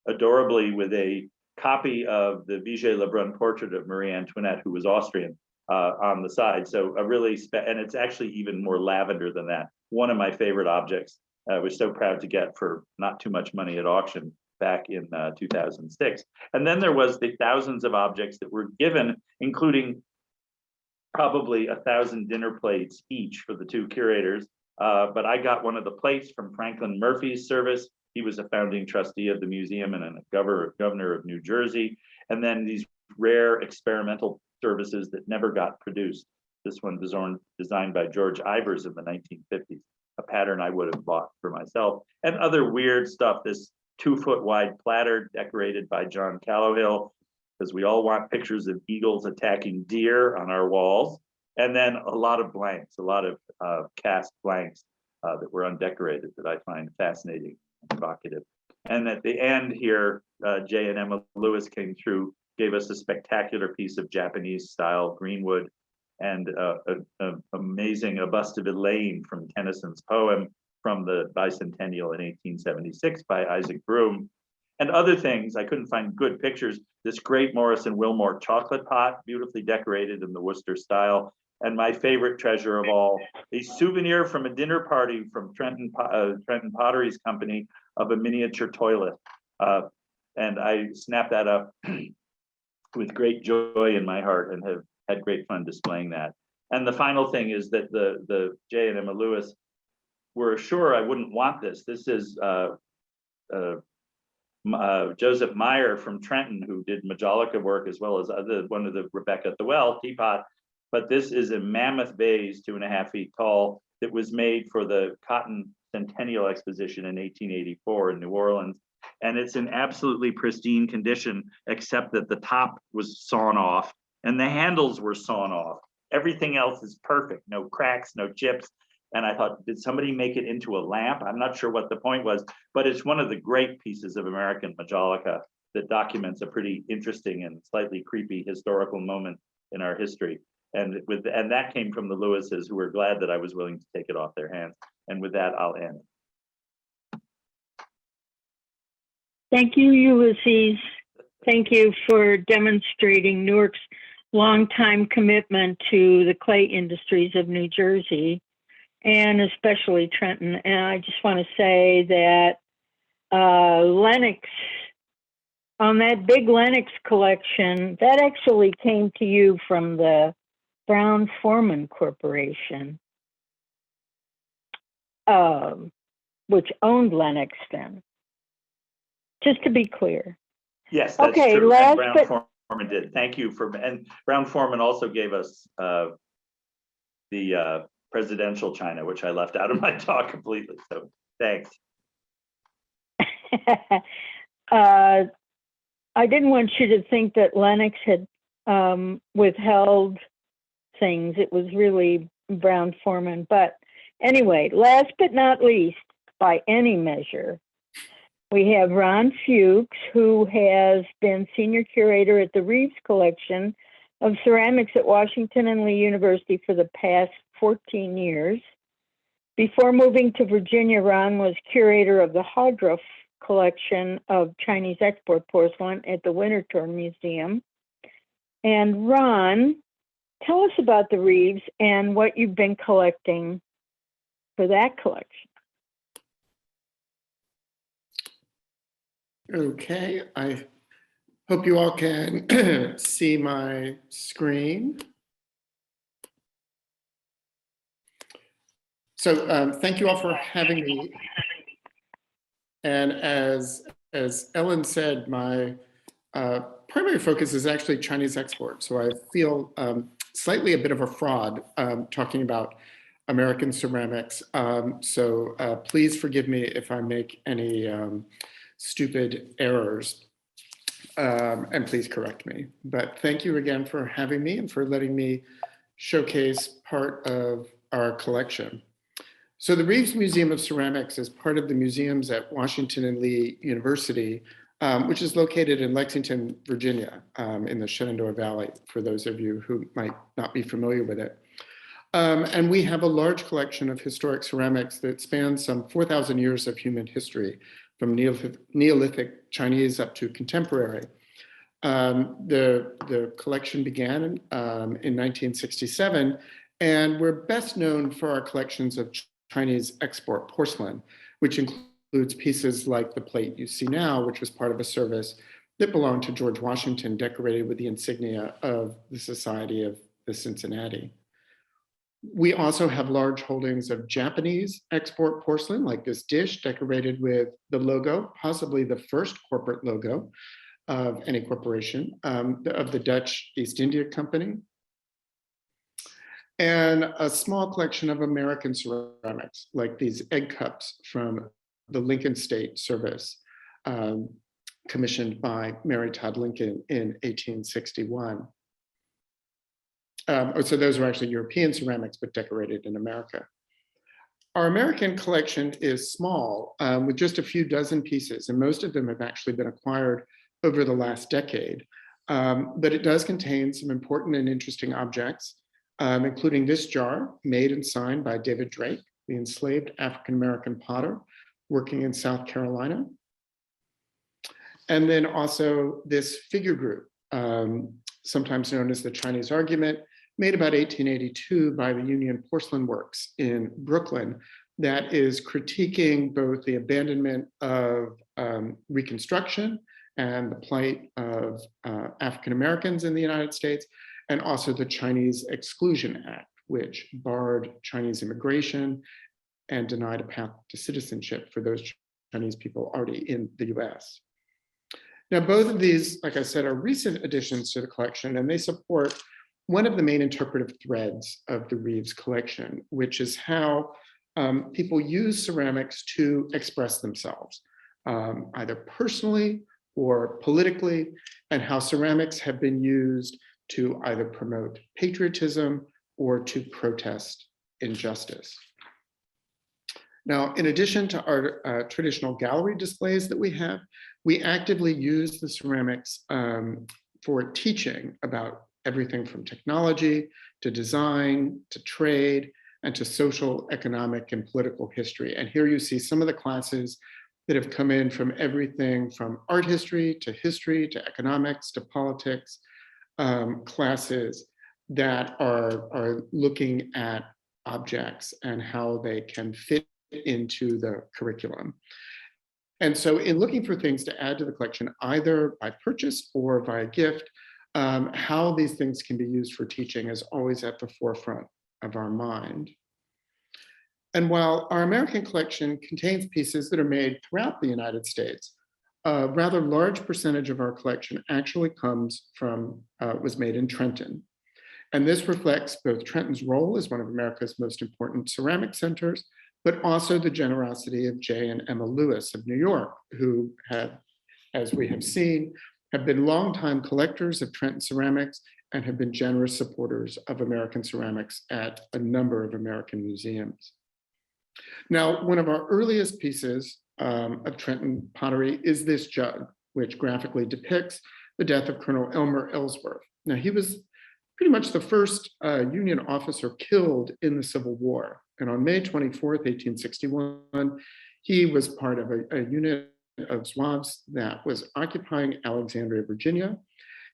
adorably with a copy of the Vigée Lebrun portrait of Marie Antoinette, who was Austrian, on the side. So a really, and it's actually even more lavender than that. One of my favorite objects. I was so proud to get for not too much money at auction back in 2006. And then there was the thousands of objects that were given, including probably 1,000 dinner plates each for the two curators. But I got one of the plates from Franklin Murphy's service. He was a founding trustee of the museum and a governor of New Jersey. And then these rare experimental services that never got produced. This one was designed by George Ivers in the 1950s, a pattern I would have bought for myself, and other weird stuff. This 2-foot wide platter decorated by John Callowhill, because we all want pictures of eagles attacking deer on our walls. And then a lot of blanks, a lot of cast blanks that were undecorated that I find fascinating and provocative. And at the end here, Jay and Emma Lewis came through, gave us a spectacular piece of Japanese style greenwood and an amazing bust of Elaine from Tennyson's poem from the bicentennial in 1876 by Isaac Broom. And other things, I couldn't find good pictures. This great Morris and Wilmore chocolate pot, beautifully decorated in the Worcester style. And my favorite treasure of all, a souvenir from a dinner party from Trenton Potteries Company of a miniature toilet. And I snapped that up with great joy in my heart and have had great fun displaying that. And the final thing is that the Jay and Emma Lewis were sure I wouldn't want this. This is Joseph Meyer from Trenton, who did Majolica work as well as one of the Rebecca at the Well teapot. But this is a mammoth vase, 2.5 feet tall, that was made for the Cotton Centennial Exposition in 1884 in New Orleans. And it's in absolutely pristine condition, except that the top was sawn off and the handles were sawn off. Everything else is perfect, no cracks, no chips. And I thought, did somebody make it into a lamp? I'm not sure what the point was, but it's one of the great pieces of American Majolica that documents a pretty interesting and slightly creepy historical moment in our history. And that came from the Lewises, who were glad that I was willing to take it off their hands. And with that, I'll end. Thank you, Ulysses. Thank you for demonstrating Newark's longtime commitment to the clay industries of New Jersey, and especially Trenton. And I just want to say that Lenox, on that big Lenox collection, that actually came to you from the Brown-Forman Corporation, which owned Lennox then. Just to be clear. Yes, that's Okay, true. last And but- Brown-Forman did. Thank you and Brown-Forman also gave us the presidential china, which I left out of my talk completely. So thanks. I didn't want you to think that Lennox had withheld things. It was really Brown-Forman. But anyway, last but not least, by any measure, we have Ron Fuchs, who has been senior curator at the Reeves Collection of Ceramics at Washington and Lee University for the past 14 years. Before moving to Virginia, Ron was curator of the Hodruff collection of Chinese export porcelain at the Winterthur Museum. And Ron, tell us about the Reeves and what you've been collecting for that collection. Okay, I hope you all can see my screen. So thank you all for having me. And as Ellen said, my primary focus is actually Chinese export. So I feel slightly a bit of a fraud talking about American ceramics. So please forgive me if I make any stupid errors, and please correct me. But thank you again for having me and for letting me showcase part of our collection. So the Reeves Museum of Ceramics is part of the museums at Washington and Lee University, which is located in Lexington, Virginia, in the Shenandoah Valley, for those of you who might not be familiar with it. And we have a large collection of historic ceramics that spans some 4,000 years of human history, from Neolithic Chinese up to contemporary. The collection began in 1967, and we're best known for our collections of Chinese export porcelain, which includes pieces like the plate you see now, which was part of a service that belonged to George Washington, decorated with the insignia of the Society of the Cincinnati. We also have large holdings of Japanese export porcelain, like this dish decorated with the logo, possibly the first corporate logo of any corporation, of the Dutch East India Company, and a small collection of American ceramics, like these egg cups from the Lincoln State Service, commissioned by Mary Todd Lincoln in 1861. So those are actually European ceramics, but decorated in America. Our American collection is small, with just a few dozen pieces, and most of them have actually been acquired over the last decade. But it does contain some important and interesting objects, including this jar made and signed by David Drake, the enslaved African-American potter working in South Carolina. And then also this figure group, sometimes known as the Chinese Argument, made about 1882 by the Union Porcelain Works in Brooklyn, that is critiquing both the abandonment of Reconstruction and the plight of African Americans in the United States, and also the Chinese Exclusion Act, which barred Chinese immigration and denied a path to citizenship for those Chinese people already in the US. Now, both of these, like I said, are recent additions to the collection, and they support one of the main interpretive threads of the Reeves collection, which is how people use ceramics to express themselves, either personally or politically, and how ceramics have been used to either promote patriotism or to protest injustice. Now, in addition to our traditional gallery displays that we have, we actively use the ceramics for teaching about everything from technology to design to trade and to social, economic, and political history. And here you see some of the classes that have come in from everything from art history to economics to politics, classes that are looking at objects and how they can fit into the curriculum. And so in looking for things to add to the collection, either by purchase or via gift, how these things can be used for teaching is always at the forefront of our mind. And while our American collection contains pieces that are made throughout the United States, a rather large percentage of our collection actually was made in Trenton. And this reflects both Trenton's role as one of America's most important ceramic centers, but also the generosity of J. and Emma Lewis of New York, who have, as we have seen, have been longtime collectors of Trenton ceramics and have been generous supporters of American ceramics at a number of American museums. Now, one of our earliest pieces of Trenton pottery is this jug, which graphically depicts the death of Colonel Elmer Ellsworth. Now, he was pretty much the first Union officer killed in the Civil War. And on May 24th, 1861, he was part of a unit of Zouaves that was occupying Alexandria, Virginia.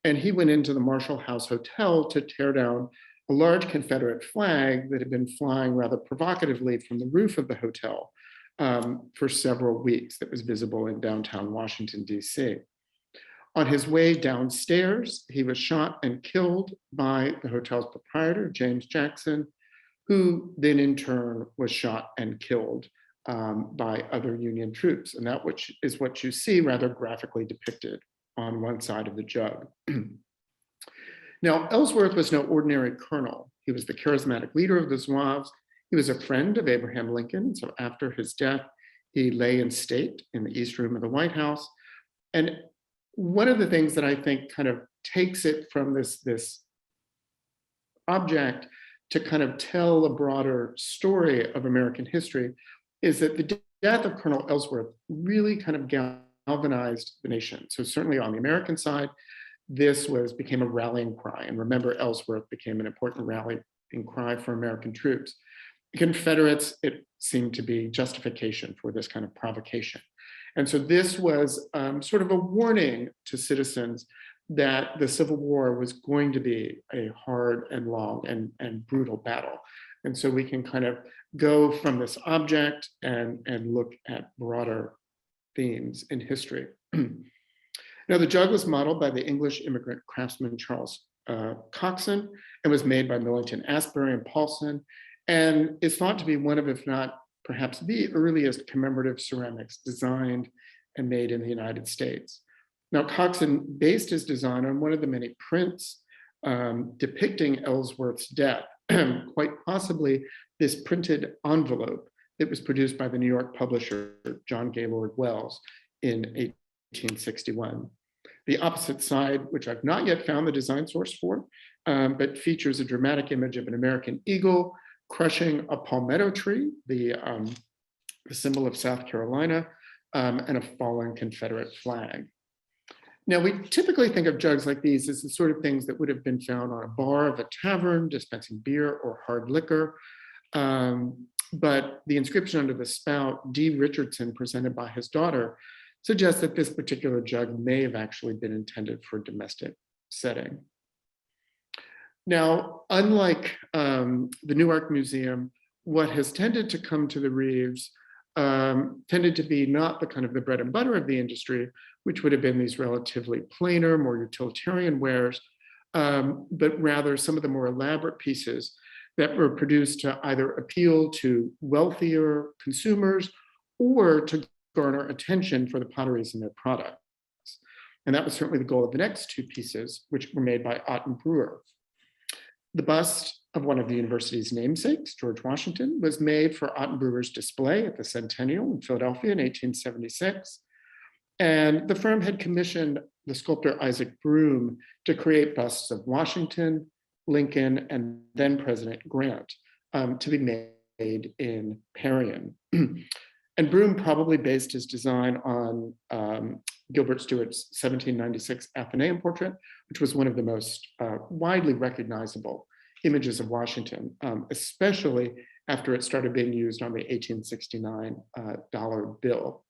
And he went into the Marshall House Hotel to tear down a large Confederate flag that had been flying rather provocatively from the roof of the hotel for several weeks that was visible in downtown Washington, D.C. On his way downstairs, he was shot and killed by the hotel's proprietor, James Jackson, who then in turn was shot and killed by other Union troops. And that is what you see rather graphically depicted on one side of the jug. Now, Ellsworth was no ordinary colonel. He was the charismatic leader of the Zouaves. He was a friend of Abraham Lincoln. So after his death, he lay in state in the East Room of the White House. And one of the things that I think kind of takes it from this object to kind of tell a broader story of American history is that the death of Colonel Ellsworth really kind of galvanized the nation. So certainly on the American side, this became a rallying cry. And remember, Ellsworth became an important rallying cry for American troops. Confederates, it seemed to be justification for this kind of provocation. And so this was sort of a warning to citizens that the Civil War was going to be a hard and long and brutal battle. And so we can kind of go from this object and look at broader themes in history. Now, the jug was modeled by the English immigrant craftsman Charles Coxon and was made by Millington Asbury and Paulson, and is thought to be one of, if not perhaps the earliest commemorative ceramics designed and made in the United States. Now, Coxon based his design on one of the many prints depicting Ellsworth's death, quite possibly this printed envelope that was produced by the New York publisher John Gaylord Wells in 1861. The opposite side, which I've not yet found the design source for, but features a dramatic image of an American eagle crushing a palmetto tree, the symbol of South Carolina, and a fallen Confederate flag. Now, we typically think of jugs like these as the sort of things that would have been found on a bar of a tavern dispensing beer or hard liquor. But the inscription under the spout, D. Richardson, presented by his daughter, suggests that this particular jug may have actually been intended for a domestic setting. Now, unlike the Newark Museum, what has tended to come to the Reeves tended to be not the kind of the bread and butter of the industry, which would have been these relatively plainer, more utilitarian wares, but rather some of the more elaborate pieces that were produced to either appeal to wealthier consumers or to garner attention for the potteries in their products. And that was certainly the goal of the next two pieces, which were made by Ott and Brewer. The bust of one of the university's namesakes, George Washington, was made for Ott and Brewer's display at the Centennial in Philadelphia in 1876. And the firm had commissioned the sculptor Isaac Broome to create busts of Washington, Lincoln, and then President Grant to be made in Parian. And Broome probably based his design on Gilbert Stuart's 1796 Athenaeum portrait, which was one of the most widely recognizable images of Washington, especially after it started being used on the 1869 dollar bill.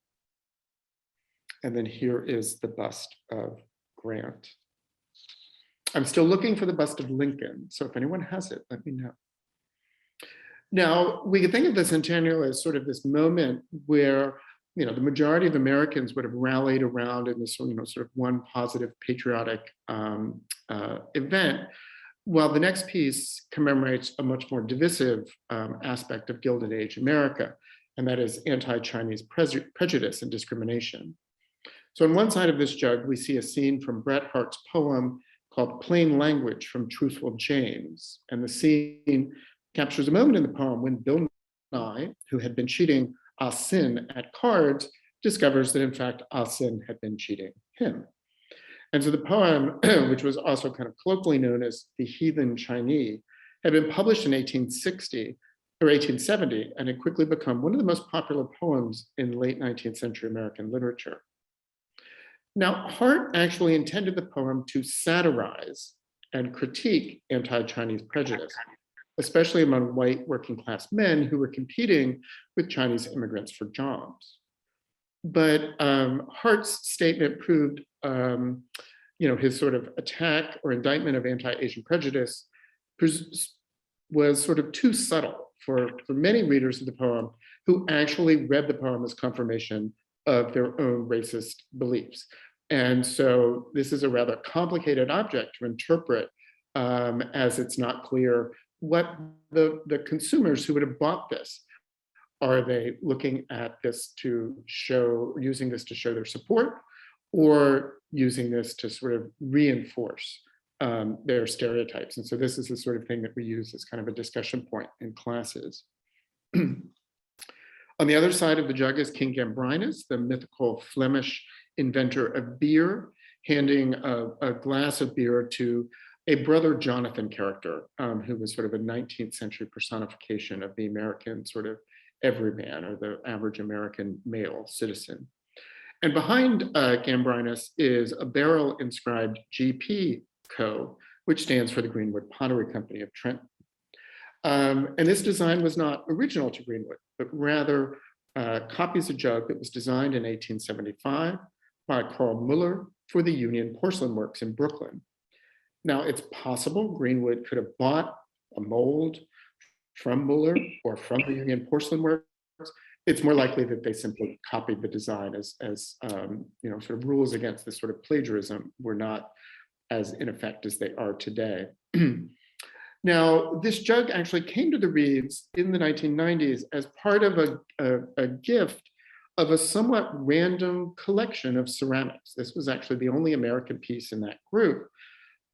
And then here is the bust of Grant. I'm still looking for the bust of Lincoln, so if anyone has it, let me know. Now, we can think of the Centennial as sort of this moment where the majority of Americans would have rallied around in this, sort of one positive patriotic event, while the next piece commemorates a much more divisive aspect of Gilded Age America, and that is anti-Chinese prejudice and discrimination. So on one side of this jug, we see a scene from Bret Harte's poem called Plain Language from Truthful James. And the scene captures a moment in the poem when Bill Nye, who had been cheating Ah Sin at cards, discovers that in fact Ah Sin had been cheating him. And so the poem, which was also kind of colloquially known as the Heathen Chinese, had been published in 1860 or 1870, and had quickly become one of the most popular poems in late 19th century American literature. Now, Harte actually intended the poem to satirize and critique anti-Chinese prejudice, especially among white working class men who were competing with Chinese immigrants for jobs. But Harte's statement proved, his sort of attack or indictment of anti-Asian prejudice was sort of too subtle for many readers of the poem who actually read the poem as confirmation of their own racist beliefs. And so this is a rather complicated object to interpret, as it's not clear what the consumers who would have bought this, are they looking at this to show, using this to show their support, or using this to sort of reinforce their stereotypes? And so this is the sort of thing that we use as kind of a discussion point in classes. On the other side of the jug is King Gambrinus, the mythical Flemish inventor of beer, handing a glass of beer to a Brother Jonathan character, who was sort of a 19th century personification of the American sort of everyman, or the average American male citizen. And behind Gambrinus is a barrel inscribed GP Co., which stands for the Greenwood Pottery Company of Trenton. And this design was not original to Greenwood, but rather copies a jug that was designed in 1875 by Carl Muller for the Union Porcelain Works in Brooklyn. Now, it's possible Greenwood could have bought a mold from Muller or from the Union Porcelain Works. It's more likely that they simply copied the design as sort of rules against this sort of plagiarism were not as in effect as they are today. Now, this jug actually came to the Reeves in the 1990s as part of a gift of a somewhat random collection of ceramics. This was actually the only American piece in that group.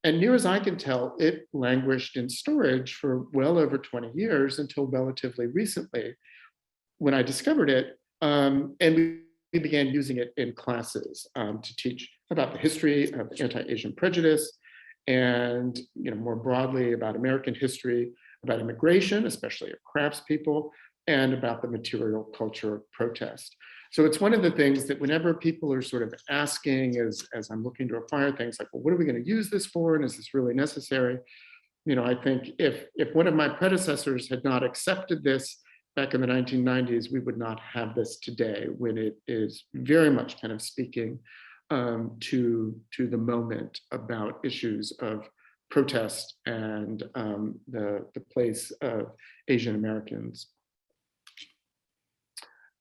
And near as I can tell, it languished in storage for well over 20 years until relatively recently, when I discovered it, and we began using it in classes to teach about the history of anti-Asian prejudice, and more broadly about American history, about immigration, especially of craftspeople, and about the material culture of protest. So it's one of the things that whenever people are sort of asking, as I'm looking to acquire things like, well, what are we going to use this for? And is this really necessary? I think if one of my predecessors had not accepted this back in the 1990s, we would not have this today, when it is very much kind of speaking to the moment about issues of protest and the place of Asian Americans.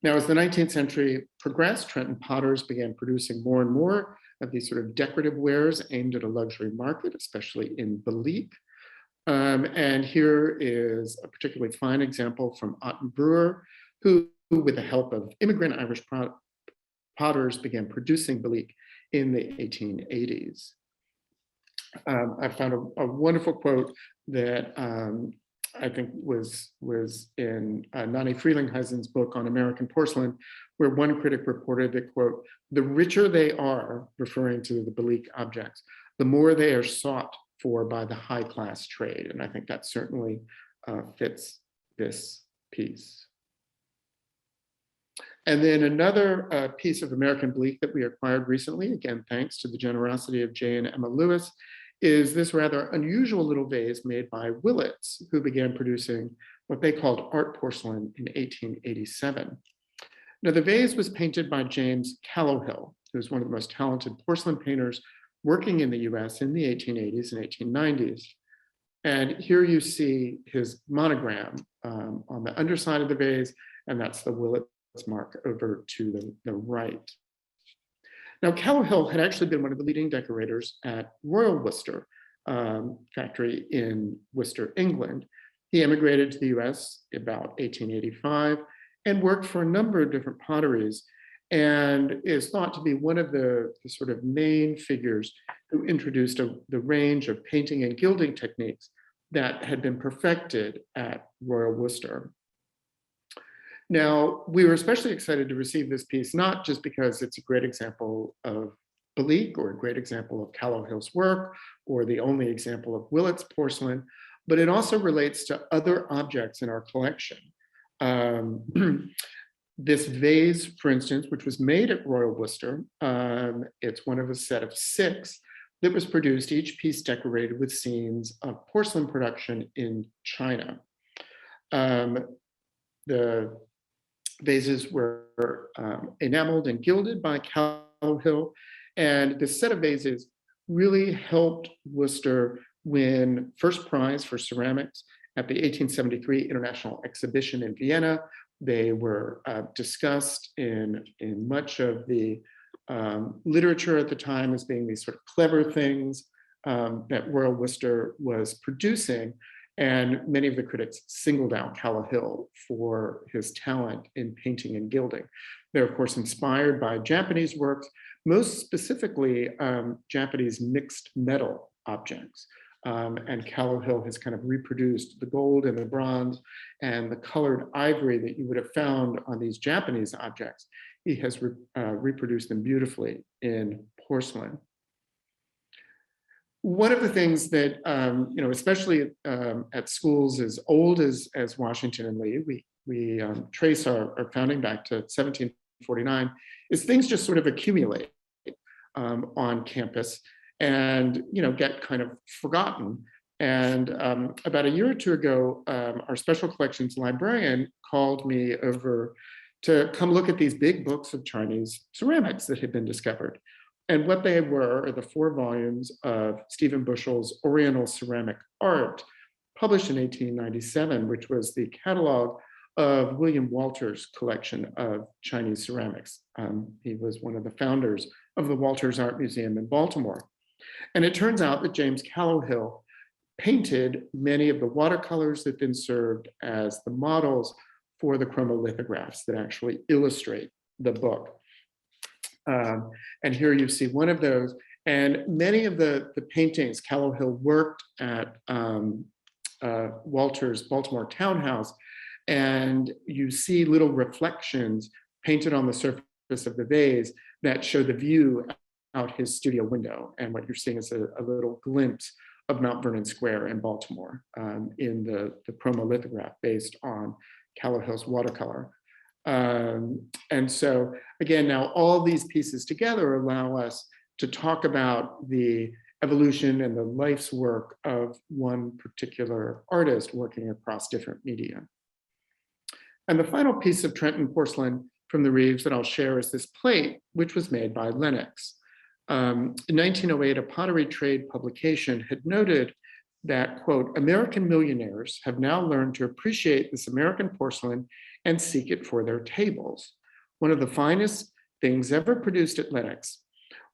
Now, as the 19th century progressed, Trenton potters began producing more and more of these sort of decorative wares aimed at a luxury market, especially in Belize. And here is a particularly fine example from Otten Brewer, who, with the help of immigrant Irish potters, began producing Belize in the 1880s. I found a wonderful quote that I think was in Nani Frelinghuysen's book on American porcelain, where one critic reported that, quote, "The richer they are," referring to the Belize objects, "the more they are sought for by the high class trade." And I think that certainly fits this piece. And then another piece of American Belize that we acquired recently, again, thanks to the generosity of Jay and Emma Lewis, is this rather unusual little vase made by Willits, who began producing what they called art porcelain in 1887. Now, the vase was painted by James Callowhill, who was one of the most talented porcelain painters working in the US in the 1880s and 1890s. And here you see his monogram on the underside of the vase, and that's the Willits mark over to the right. Now, Callowhill had actually been one of the leading decorators at Royal Worcester factory in Worcester, England. He emigrated to the US about 1885 and worked for a number of different potteries, and is thought to be one of the sort of main figures who introduced the range of painting and gilding techniques that had been perfected at Royal Worcester. Now, we were especially excited to receive this piece, not just because it's a great example of Balik or a great example of Callowhill's work or the only example of Willets porcelain, but it also relates to other objects in our collection. This vase, for instance, which was made at Royal Worcester, it's one of a set of 6 that was produced, each piece decorated with scenes of porcelain production in China. The vases were enameled and gilded by Callowhill, and this set of vases really helped Worcester win first prize for ceramics at the 1873 International Exhibition in Vienna. They were discussed in much of the literature at the time as being these sort of clever things that Royal Worcester was producing. And many of the critics singled out Callowhill for his talent in painting and gilding. They're, of course, inspired by Japanese works, most specifically Japanese mixed metal objects. And Callowhill has kind of reproduced the gold and the bronze and the colored ivory that you would have found on these Japanese objects. He has reproduced them beautifully in porcelain. One of the things that, especially at schools as old as Washington and Lee, we trace our founding back to 1749, is things just sort of accumulate on campus and get kind of forgotten. And about a year or two ago, our special collections librarian called me over to come look at these big books of Chinese ceramics that had been discovered. And what they were are the 4 volumes of Stephen Bushell's Oriental Ceramic Art, published in 1897, which was the catalog of William Walter's collection of Chinese ceramics. He was one of the founders of the Walters Art Museum in Baltimore. And it turns out that James Callowhill painted many of the watercolors that have been served as the models for the chromolithographs that actually illustrate the book. And here you see one of those. And many of the paintings, Callowhill worked at Walter's Baltimore townhouse, and you see little reflections painted on the surface of the vase that show the view out his studio window. And what you're seeing is a little glimpse of Mount Vernon Square in Baltimore in the chromolithograph based on Callowhill's watercolor. And so again, now all these pieces together allow us to talk about the evolution and the life's work of one particular artist working across different media. And the final piece of Trenton porcelain from the Reeves that I'll share is this plate, which was made by Lenox. In 1908, a pottery trade publication had noted that, quote, American millionaires have now learned to appreciate this American porcelain and seek it for their tables. One of the finest things ever produced at Lenox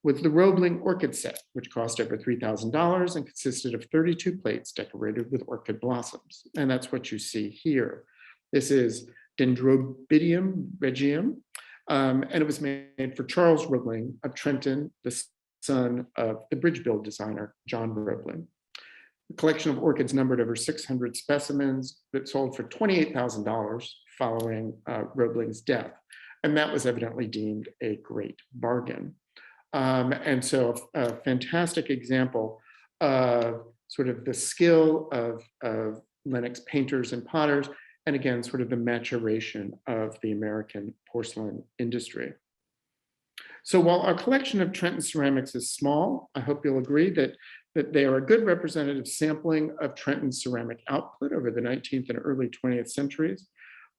was the Roebling orchid set, which cost over $3,000 and consisted of 32 plates decorated with orchid blossoms. And that's what you see here. This is Dendrobidium regium, and it was made for Charles Roebling of Trenton, the son of the bridge build designer, John Roebling. The collection of orchids numbered over 600 specimens that sold for $28,000 following Roebling's death. And that was evidently deemed a great bargain. And so a fantastic example of sort of the skill of Lenox painters and potters, and again, sort of the maturation of the American porcelain industry. So while our collection of Trenton ceramics is small, I hope you'll agree that they are a good representative sampling of Trenton's ceramic output over the 19th and early 20th centuries.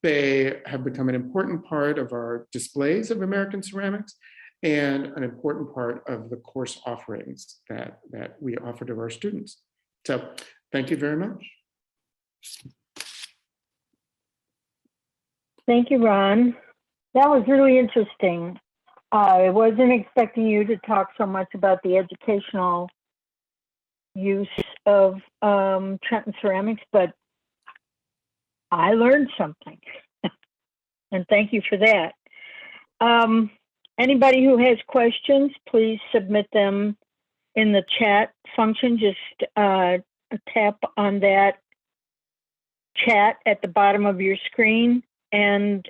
They have become an important part of our displays of American ceramics and an important part of the course offerings that we offer to our students. So thank you very much. Thank you, Ron. That was really interesting. I wasn't expecting you to talk so much about the educational use of Trenton ceramics, but I learned something. And thank you for that. Anybody who has questions, please submit them in the chat function. Just tap on that chat at the bottom of your screen, and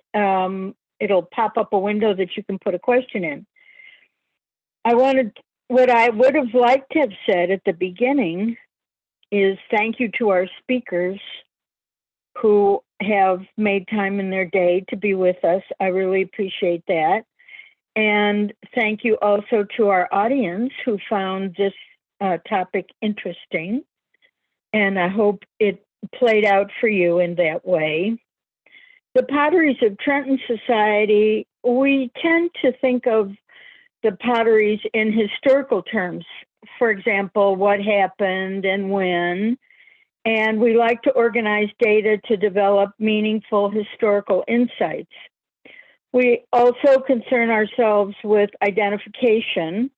it'll pop up a window that you can put a question in. What I would have liked to have said at the beginning is thank you to our speakers who have made time in their day to be with us. I really appreciate that. And thank you also to our audience who found this topic interesting. And I hope it played out for you in that way. The Potteries of Trenton Society, we tend to think of the potteries in historical terms. For example, what happened and when. And we like to organize data to develop meaningful historical insights. We also concern ourselves with identification,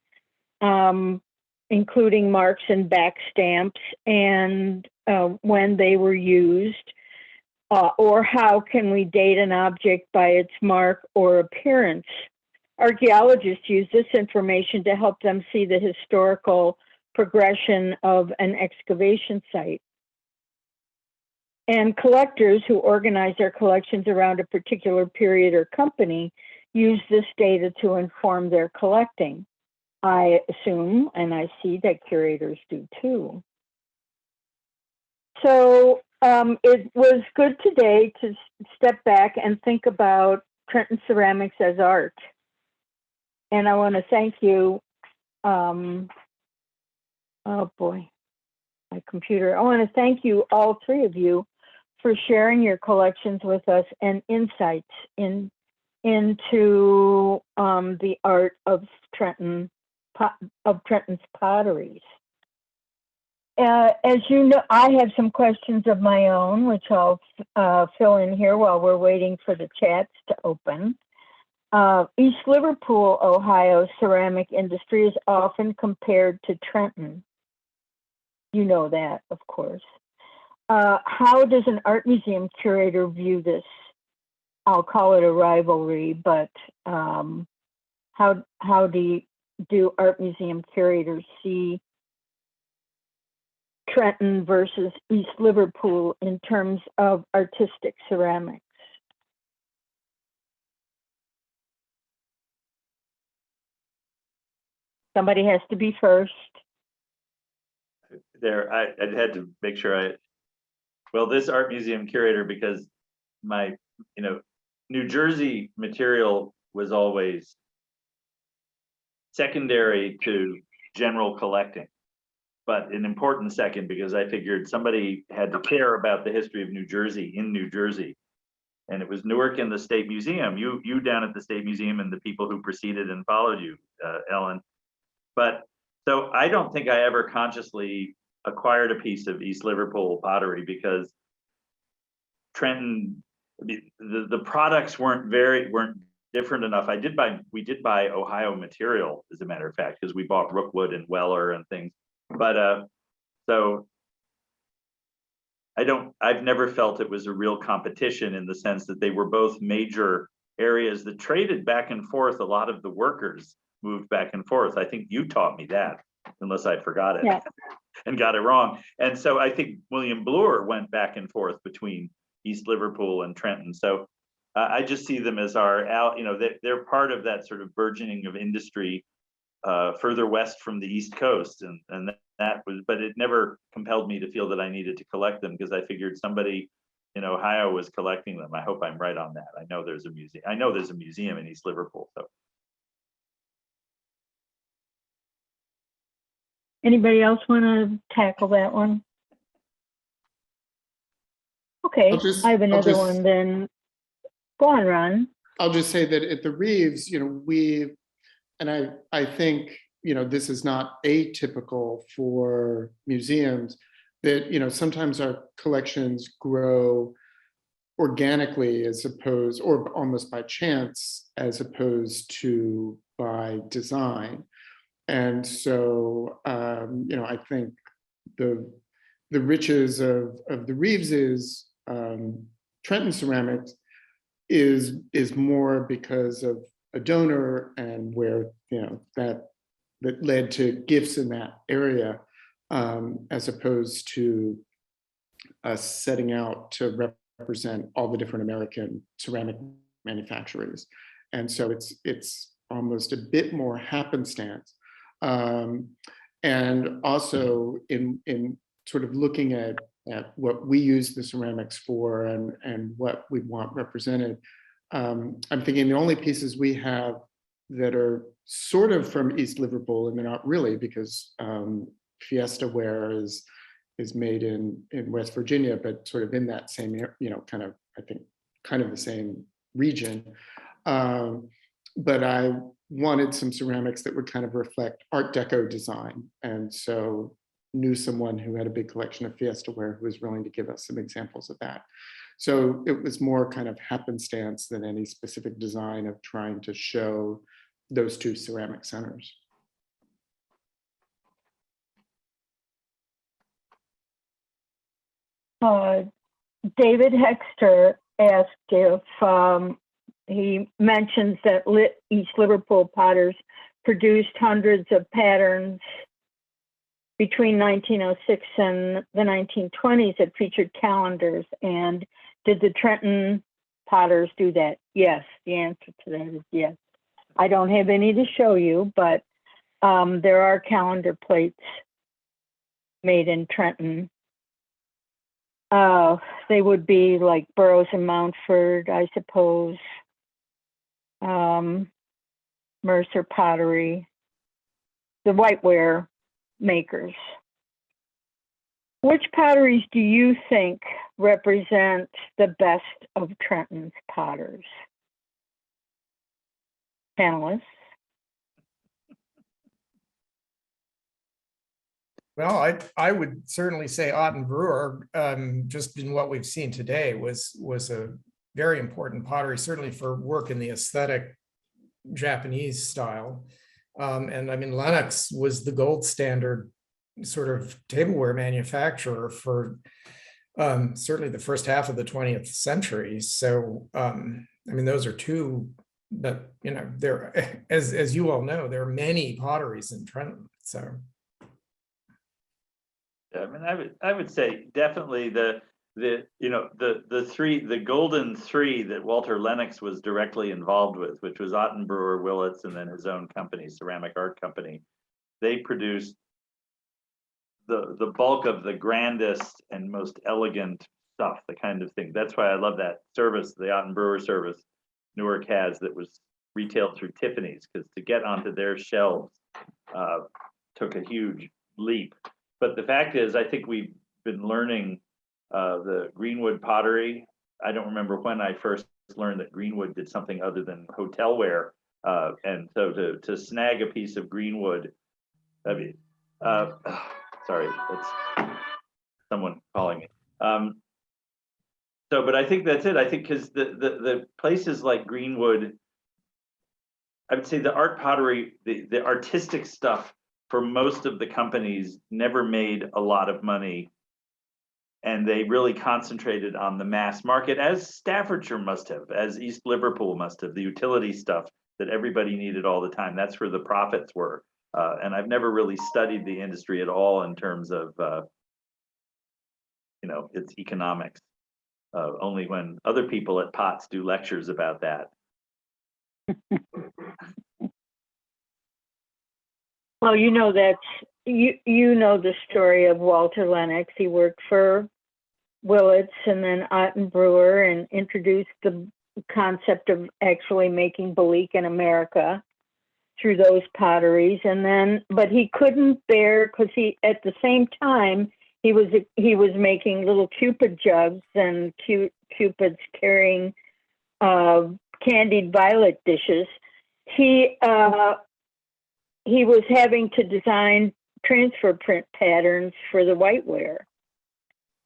including marks and back stamps, and when they were used, or how can we date an object by its mark or appearance. Archaeologists use this information to help them see the historical progression of an excavation site. And collectors who organize their collections around a particular period or company use this data to inform their collecting. I assume, and I see that curators do too. So it was good today to step back and think about Trenton ceramics as art. And I want to thank you. Oh boy, my computer. I want to thank you, all three of you, for sharing your collections with us and insights into the art of Trenton's potteries. As you know, I have some questions of my own, which I'll fill in here while we're waiting for the chats to open. East Liverpool, Ohio ceramic industry is often compared to Trenton. You know that, of course. How does an art museum curator view this? I'll call it a rivalry, but how do art museum curators see Trenton versus East Liverpool in terms of artistic ceramics? Somebody has to be first. I had to make sure well, this art museum curator, because my, New Jersey material was always secondary to general collecting, but an important second, because I figured somebody had to care about the history of New Jersey in New Jersey. And it was Newark and the State Museum, you down at the State Museum, and the people who preceded and followed you, Ellen. But so I don't think I ever consciously acquired a piece of East Liverpool pottery, because Trenton, the products weren't different enough. We did buy Ohio material, as a matter of fact, because we bought Rookwood and Weller and things. But so I've never felt it was a real competition, in the sense that they were both major areas that traded back and forth. A lot of the workers moved back and forth. I think you taught me that, unless I forgot it. Yeah. And got it wrong. And so I think William Bloor went back and forth between East Liverpool and Trenton. So I just see them as they're part of that sort of burgeoning of industry further west from the East Coast. And that was, but it never compelled me to feel that I needed to collect them, because I figured somebody in Ohio was collecting them. I hope I'm right on that. I know there's a museum in East Liverpool. So. Anybody else want to tackle that one? Okay, I have another one then. Go on, Ron. I'll just say that at the Reeves, I think, this is not atypical for museums, that, sometimes our collections grow organically as opposed, or almost by chance, as opposed to by design. And so, I think the riches of the Reeves's Trenton Ceramics is more because of a donor, and where that led to gifts in that area, as opposed to us setting out to represent all the different American ceramic manufacturers. And so it's almost a bit more happenstance. And also in sort of looking at what we use the ceramics for, and what we want represented, I'm thinking the only pieces we have that are sort of from East Liverpool, and they're not really, because Fiesta ware is made in West Virginia, but sort of in that same, kind of, I think, kind of the same region. But I wanted some ceramics that would kind of reflect Art Deco design. And so knew someone who had a big collection of Fiesta ware who was willing to give us some examples of that. So it was more kind of happenstance than any specific design of trying to show those two ceramic centers. David Hexter asked if he mentions that East Liverpool potters produced hundreds of patterns between 1906 and the 1920s that featured calendars. And did the Trenton potters do that? Yes, the answer to that is yes. I don't have any to show you, but there are calendar plates made in Trenton. They would be like Burroughs and Mountford, I suppose. Mercer Pottery, the whiteware makers. Which potteries do you think represent the best of Trenton's potters? Panelists? Well, I would certainly say Otten Brewer, just in what we've seen today, was a very important pottery, certainly for work in the aesthetic Japanese style. And I mean, Lenox was the gold standard sort of tableware manufacturer for certainly the first half of the 20th century. So, I mean, those are two that, there, as you all know, there are many potteries in Trenton. So. I mean, I would say definitely the golden three that Walter Lenox was directly involved with, which was Otten Brewer, Willits, and then his own company, Ceramic Art Company. They produced the bulk of the grandest and most elegant stuff, the kind of thing. That's why I love that service, the Otten Brewer service Newark has, that was retailed through Tiffany's, because to get onto their shelves took a huge leap. But the fact is, I think we've been learning the Greenwood pottery. I don't remember when I first learned that Greenwood did something other than hotelware. And so to snag a piece of Greenwood, I mean, sorry, that's someone calling me. But I think that's it. I think because the places like Greenwood, I would say the art pottery, the artistic stuff for most of the companies never made a lot of money, and they really concentrated on the mass market, as Staffordshire must have, as East Liverpool must have, the utility stuff that everybody needed all the time. That's where the profits were. And I've never really studied the industry at all in terms of, its economics. Only when other people at Potts do lectures about that. Well, you know the story of Walter Lenox. He worked for Willits and then Otten Brewer and introduced the concept of actually making Belique in America through those potteries. And then, but he couldn't bear, because at the same time he was making little Cupid jugs and Cupids carrying candied violet dishes. He was having to design transfer print patterns for the whiteware.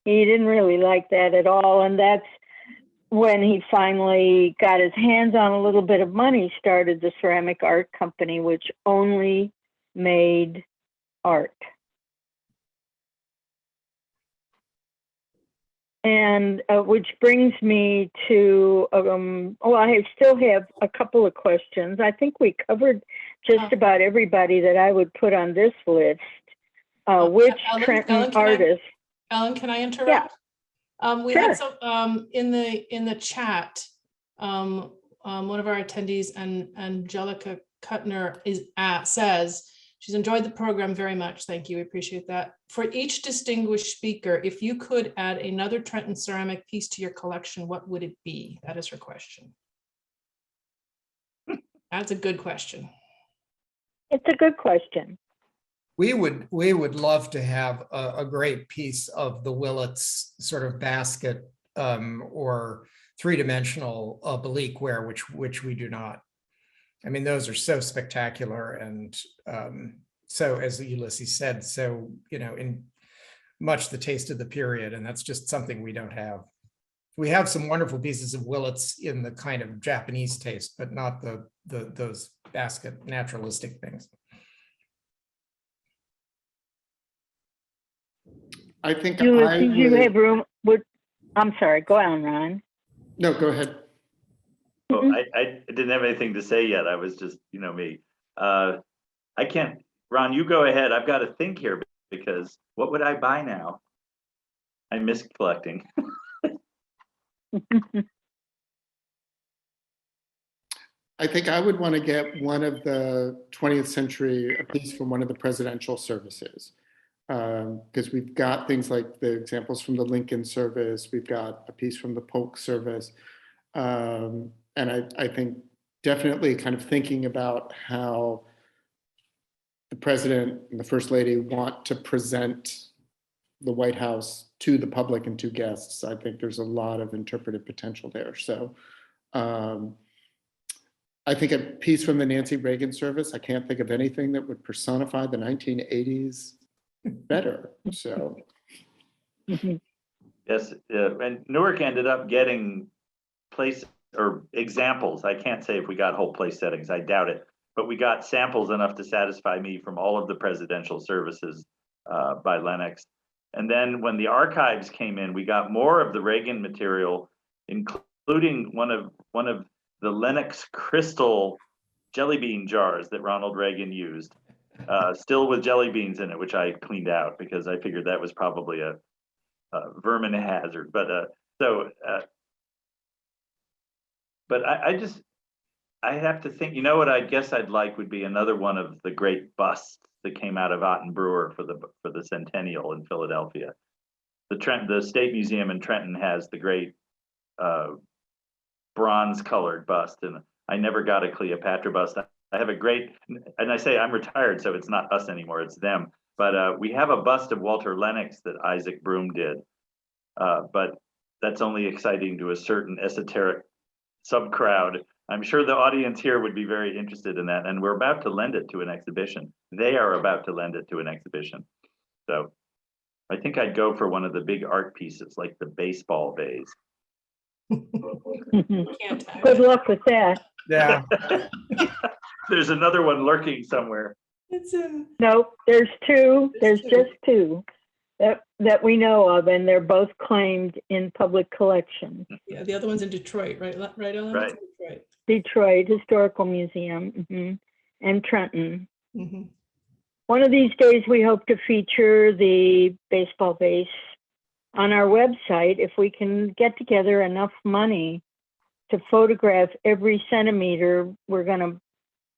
He didn't really like that at all. And when he finally got his hands on a little bit of money, started the ceramic art company, which only made art. And which brings me to, well, I still have a couple of questions. I think we covered just about everybody that I would put on this list. Which Trenton artist? Ellen, can I interrupt? We Sure. had some in the chat. One of our attendees, and Angelica Kuttner, says she's enjoyed the program very much. Thank you. We appreciate that. For each distinguished speaker, if you could add another Trenton ceramic piece to your collection, what would it be? That is her question. That's a good question. It's a good question. We would love to have a great piece of the Willits sort of basket or three-dimensional Beliqueware, which we do not. I mean, those are so spectacular, and so, as Ulysses said, so, you know, in much the taste of the period, and that's just something we don't have. We have some wonderful pieces of Willits in the kind of Japanese taste, but not those basket naturalistic things. I think Ulysses, you have room. I'm sorry. Go on, Ron. No, go ahead. Oh, I didn't have anything to say yet. I was just, you know, me. I can't. Ron, you go ahead. I've got to think here, because what would I buy now? I miss collecting. I think I would want to get one of the 20th century, a piece from one of the presidential services. Because we've got things like the examples from the Lincoln service, we've got a piece from the Polk service. And I think definitely kind of thinking about how the president and the first lady want to present the White House to the public and to guests. I think there's a lot of interpretive potential there. So I think a piece from the Nancy Reagan service, I can't think of anything that would personify the 1980s better. So Yes, and Newark ended up getting place or examples. I can't say if we got whole place settings, I doubt it, but we got samples enough to satisfy me from all of the presidential services by Lennox. And then when the archives came in, we got more of the Reagan material, including one of the Lennox crystal jelly bean jars that Ronald Reagan used, still with jelly beans in it, which I cleaned out because I figured that was probably a vermin hazard. But but I have to think, you know what I guess I'd like would be another one of the great busts that came out of Ottenbrewer for the centennial in Philadelphia. The State Museum in Trenton has the great bronze colored bust, and I never got a Cleopatra bust. I have a great, and I say I'm retired, so it's not us anymore, it's them. But we have a bust of Walter Lennox that Isaac Broom did. But that's only exciting to a certain esoteric subcrowd. I'm sure the audience here would be very interested in that, and we're about to lend it to an exhibition. They are about to lend it to an exhibition. So I think I'd go for one of the big art pieces, like the baseball vase. Good luck with that. Yeah. There's another one lurking somewhere. It's in. Nope, there's two. There's just two that we know of, and they're both claimed in public collections. Yeah, the other one's in Detroit, right? Right, Ellen? Right. It's in Detroit. Detroit Historical Museum, and Trenton. Mm-hmm. One of these days, we hope to feature the baseball vase on our website if we can get together enough money to photograph every centimeter. We're going to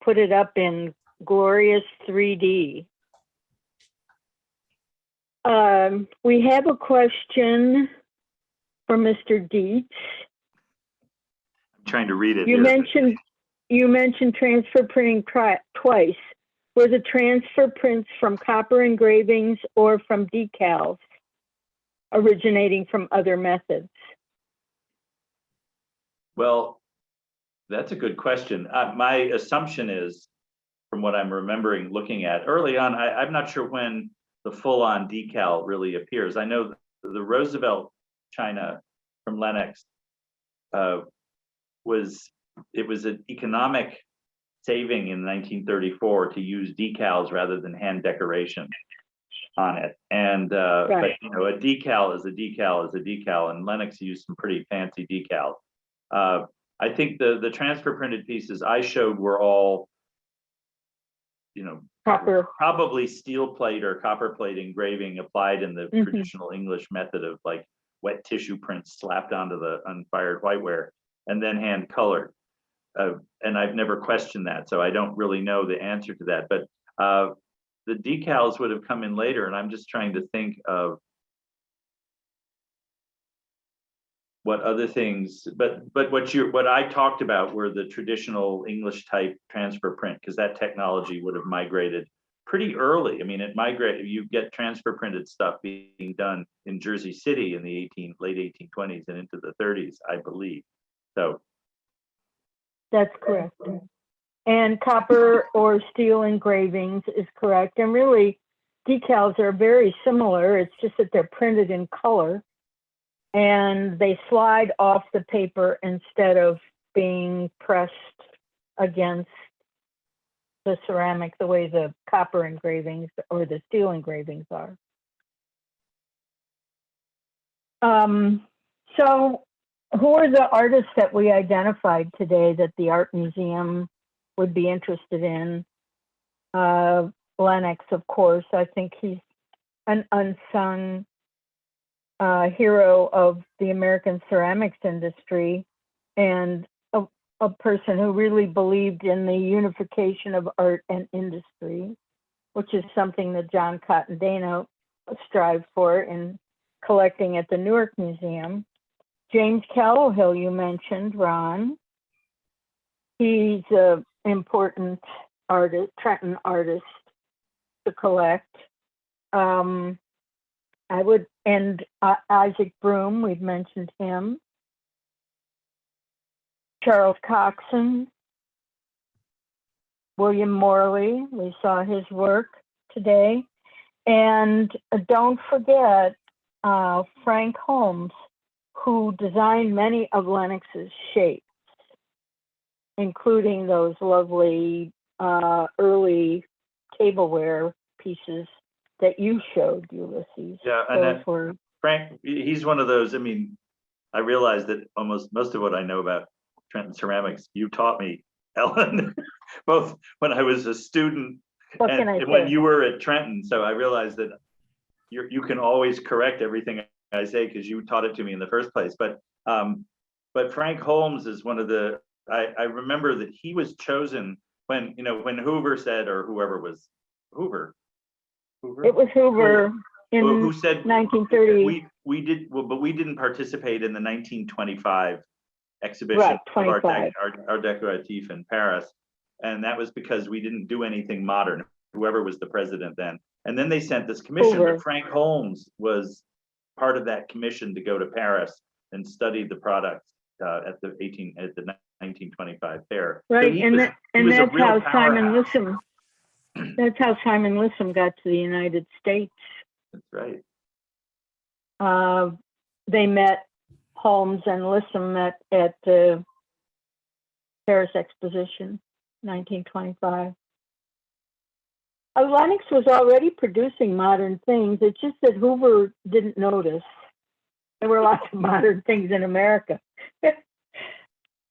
put it up in glorious 3D. We have a question from Mr. Dietz. I'm trying to read it. You here. mentioned transfer printing twice. Were the transfer prints from copper engravings or from decals, originating from other methods? Well, that's a good question. My assumption is, from what I'm remembering looking at early on, I'm not sure when the full-on decal really appears. I know the Roosevelt china from Lennox was an economic saving in 1934 to use decals rather than hand decoration on it. And but you know, a decal is a decal is a decal, and Lenox used some pretty fancy decals. I think the transfer printed pieces I showed were all, you know, Copper. probably steel plate or copper plate engraving applied in the traditional English method of like wet tissue prints slapped onto the unfired whiteware and then hand colored. And I've never questioned that, so I don't really know the answer to that. But the decals would have come in later, and I'm just trying to think of what other things. But what I talked about were the traditional English type transfer print, because that technology would have migrated pretty early. I mean, it migrated. You get transfer printed stuff being done in Jersey City in the late 1820s and into the 30s, I believe. So. That's correct. And copper or steel engravings is correct. And really, decals are very similar. It's just that they're printed in color and they slide off the paper instead of being pressed against the ceramic the way the copper engravings or the steel engravings are. So who are the artists that we identified today that the art museum would be interested in? Lenox, of course. I think he's an unsung hero of the American ceramics industry and a person who really believed in the unification of art and industry, which is something that John Cotton Dana strived for in collecting at the Newark Museum. James Callowhill, you mentioned, Ron. He's an important artist, Trenton artist to collect. Isaac Broom, we've mentioned him. Charles Coxon, William Morley, we saw his work today. And don't forget Frank Holmes, who designed many of Lenox's shapes, including those lovely early tableware pieces that you showed, Ulysses. Yeah, and Frank, he's one of those. I mean, I realize that most of what I know about Trenton ceramics, you taught me, Ellen, both when I was a student and when you were at Trenton. So I realized that you can always correct everything I say because you taught it to me in the first place. But Frank Holmes is one of the. I remember that he was chosen when Hoover said, or whoever was Hoover. It was Hoover in who said 1930. We did well, but we didn't participate in the 1925 exhibition of Art Decoratif in Paris, and that was because we didn't do anything modern. Whoever was the president then, and then they sent this commission. Hoover. But Frank Holmes was part of that commission to go to Paris and study the products at the 1925 fair. Right, So that's how Simon Lissam. That's how Simon Lissam got to the United States. That's right. They met, Holmes and Lissam met at the Paris Exposition, 1925. Lenox was already producing modern things. It's just that Hoover didn't notice. There were lots of modern things in America.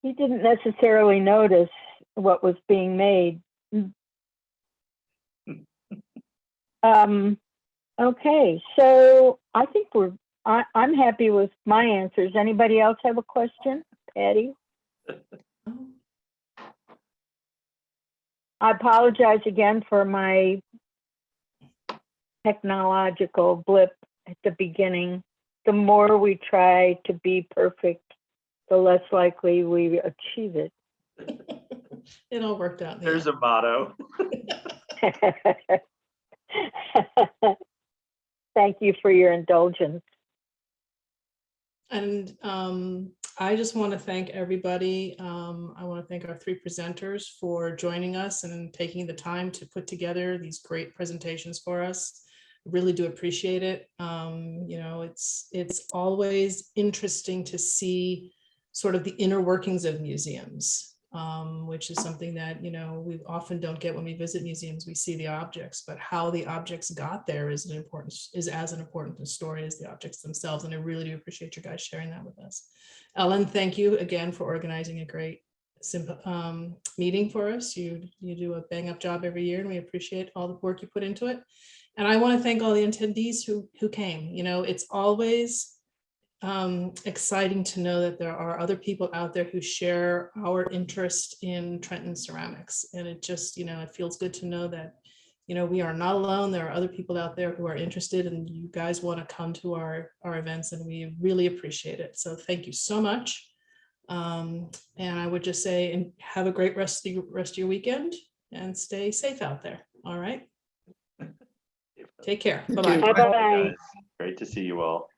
He didn't necessarily notice what was being made. Okay, so I think I'm happy with my answers. Anybody else have a question? Patty? I apologize again for my technological blip at the beginning. The more we try to be perfect, the less likely we achieve it. It all worked out. There's a motto. Thank you for your indulgence. And I just want to thank everybody. I want to thank our three presenters for joining us and taking the time to put together these great presentations for us. I really do appreciate it. It's always interesting to see sort of the inner workings of museums, which is something that, we often don't get when we visit museums. We see the objects, but how the objects got there is as an important a story as the objects themselves. And I really do appreciate you guys sharing that with us. Ellen, thank you again for organizing a great meeting for us. You do a bang up job every year, and we appreciate all the work you put into it. And I want to thank all the attendees who came. It's always exciting to know that there are other people out there who share our interest in Trenton ceramics. And it just, it feels good to know that, we are not alone. There are other people out there who are interested, and you guys want to come to our events, and we really appreciate it. So thank you so much. And I would just say, and have a great rest of your weekend, and stay safe out there. All right. Take care. Thank Bye-bye. you. Bye-bye. Great to see you all.